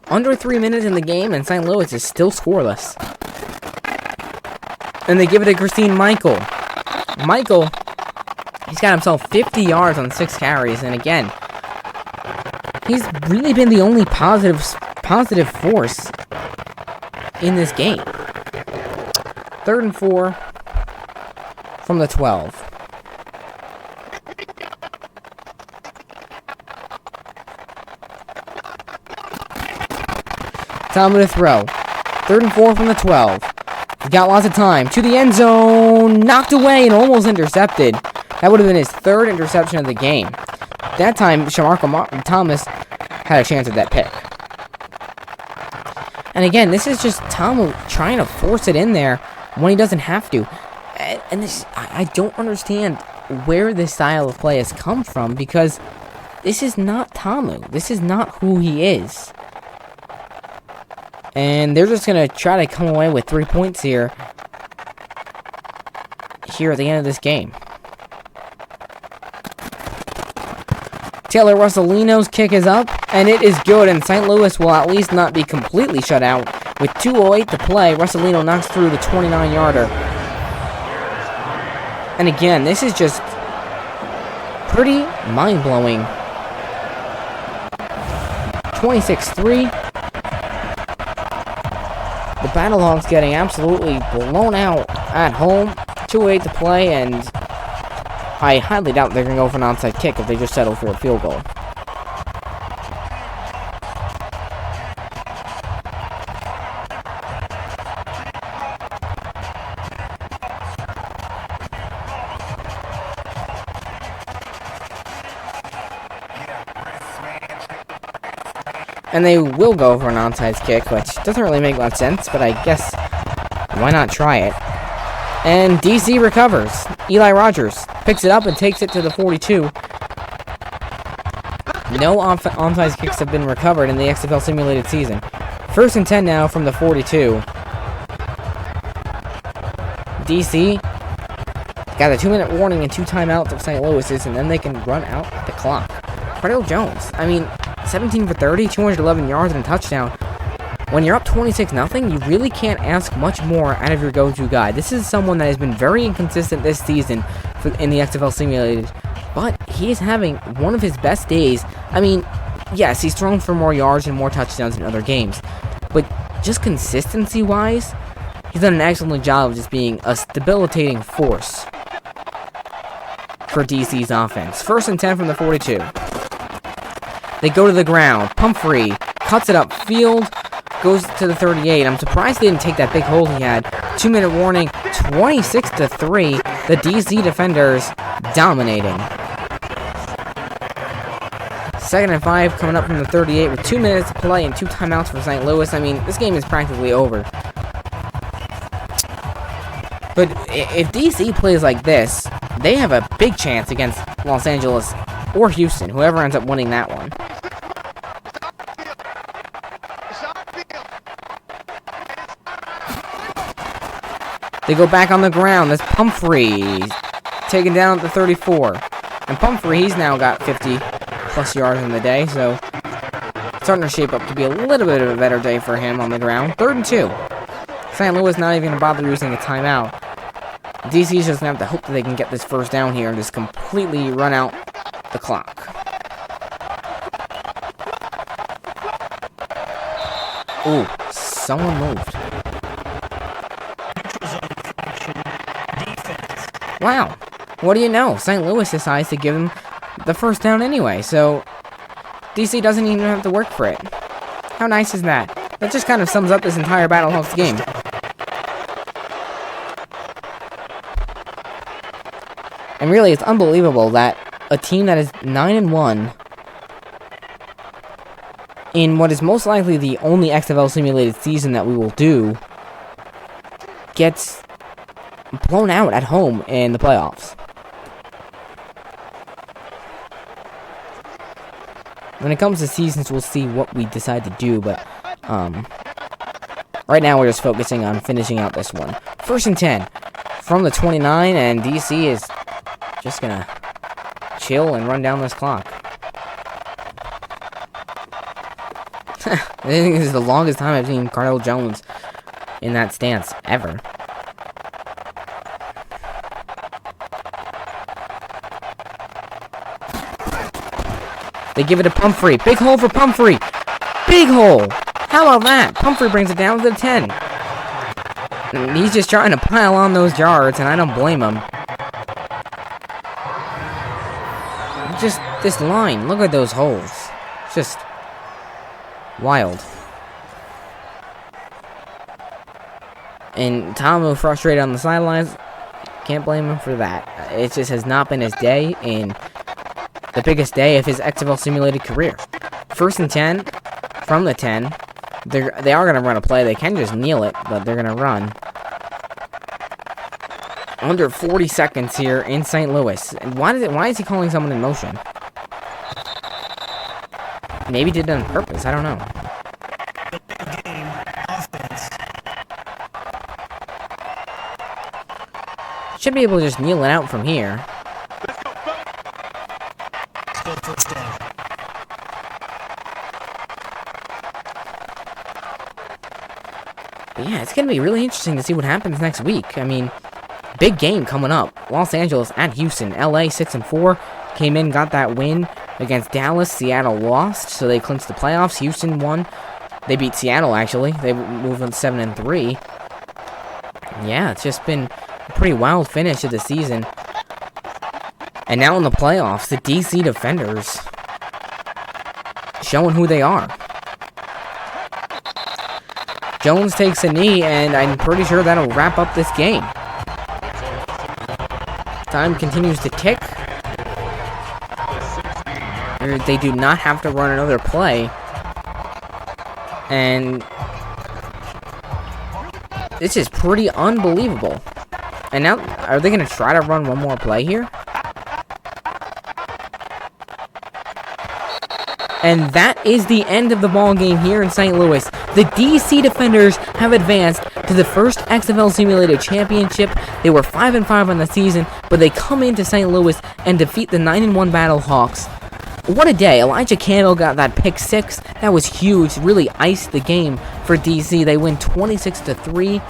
Under 3 minutes in the game, and St. Louis is still scoreless. And they give it to Christine Michael. Michael, he's got himself 50 yards on 6 carries, and again, he's really been the only positive force in this game. Third and 4 from the 12. Time to throw. Third and 4 from the 12. He's got lots of time. To the end zone. Knocked away and almost intercepted. That would have been his 3rd interception of the game. That time, Shamarko Thomas had a chance at that pick. And again, this is just Tamu trying to force it in there when he doesn't have to. And this, I don't understand where this style of play has come from, because this is not Tamu. This is not who he is. And they're just going to try to come away with 3 points here at the end of this game. Taylor Russolino's kick is up, and it is good, and St. Louis will at least not be completely shut out. With 2:08 to play, Russolino knocks through the 29-yarder. And again, this is just pretty mind-blowing. 26-3. The Battlehawks getting absolutely blown out at home. 2:08 to play, and I highly doubt they're going to go for an onside kick if they just settle for a field goal. And they will go for an onside kick, which doesn't really make much sense, but I guess why not try it? And DC recovers. Eli Rogers picks it up and takes it to the 42. No onside kicks have been recovered in the XFL simulated season. First and 10 now from the 42. DC got a 2-minute warning and 2 timeouts of St. Louis's, and then they can run out the clock. Cardell Jones, I mean, 17 for 30, 211 yards and a touchdown. When you're up 26-0, you really can't ask much more out of your go-to guy. This is someone that has been very inconsistent this season in the XFL Simulated, but he is having one of his best days. I mean, yes, he's thrown for more yards and more touchdowns in other games, but just consistency-wise, he's done an excellent job of just being a debilitating force for DC's offense. 1st and 10 from the 42. They go to the ground. Pumphrey cuts it upfield, goes to the 38. I'm surprised they didn't take that big hold he had. 2-minute warning, 26-3. The DC defenders dominating. 2nd and 5 coming up from the 38 with 2 minutes to play and 2 timeouts for St. Louis. I mean, this game is practically over. But if DC plays like this, they have a big chance against Los Angeles or Houston, whoever ends up winning that one. They go back on the ground. That's Pumphrey taken down at the 34. And Pumphrey, he's now got 50+ yards in the day, so it's starting to shape up to be a little bit of a better day for him on the ground. 3rd and 2. St. Louis not even going to bother using a timeout. DC's just going to have to hope that they can get this 1st down here and just completely run out the clock. Ooh, someone moved. Wow. What do you know? St. Louis decides to give him the 1st down anyway, so DC doesn't even have to work for it. How nice is that? That just kind of sums up this entire Battlehawks game. And really, it's unbelievable that a team that is 9-1 in what is most likely the only XFL simulated season that we will do gets blown out at home in the playoffs. When it comes to seasons, we'll see what we decide to do, but right now we're just focusing on finishing out this one. 1st and 10 from the 29, and DC is just gonna chill and run down this clock. I think this is the longest time I've seen Cardell Jones in that stance ever. They give it to Pumphrey. Big hole for Pumphrey. Big hole. How about that? Pumphrey brings it down to the 10. And he's just trying to pile on those yards, and I don't blame him. Just this line. Look at those holes. Just wild. And Tamu frustrated on the sidelines. Can't blame him for that. It just has not been his day in the biggest day of his XFL simulated career. 1st and 10 from the 10. They are going to run a play. They can just kneel it, but they're going to run. Under 40 seconds here in St. Louis. And why is he calling someone in motion? Maybe did it on purpose. I don't know. Should be able to just kneel it out from here. But yeah, it's going to be really interesting to see what happens next week. I mean, big game coming up. Los Angeles at Houston. LA 6-4. Came in, got that win against Dallas. Seattle lost, so they clinched the playoffs. Houston won. They beat Seattle, actually. They moved on 7-3. Yeah, it's just been a pretty wild finish of the season. And now in the playoffs, the DC defenders showing who they are. Jones takes a knee, and I'm pretty sure that'll wrap up this game. Time continues to tick. They do not have to run another play. And this is pretty unbelievable. And now, are they going to try to run one more play here? And that is the end of the ball game here in St. Louis. The DC defenders have advanced to the first XFL Simulated Championship. They were 5-5 on the season, but they come into St. Louis and defeat the 9-1 Battlehawks. What a day. Elijah Campbell got that pick 6. That was huge. Really iced the game for DC. They win 26-3.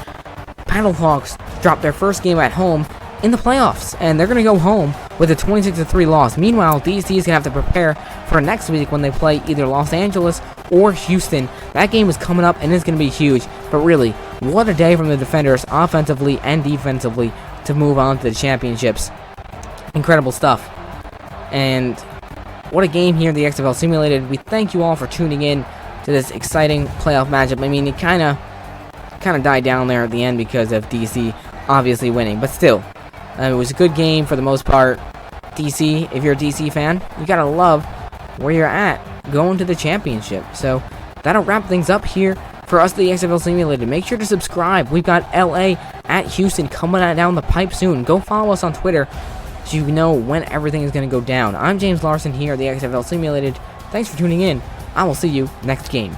Battlehawks dropped their first game at home in the playoffs, and they're going to go home with a 26-3 loss. Meanwhile, DC is going to have to prepare for next week when they play either Los Angeles or Houston. That game is coming up, and it's going to be huge. But really, what a day from the Defenders, offensively and defensively, to move on to the championships. Incredible stuff. And what a game here in the XFL Simulated. We thank you all for tuning in to this exciting playoff matchup. I mean, it kind of died down there at the end because of DC obviously winning, but still, it was a good game for the most part. DC, if you're a DC fan, you gotta love where you're at going to the championship. So that'll wrap things up here for us, the XFL Simulated. Make sure to subscribe. We've got LA at Houston coming down the pipe soon. Go follow us on Twitter so you know when everything is going to go down. I'm James Larson here at the XFL Simulated. Thanks for tuning in. I will see you next game.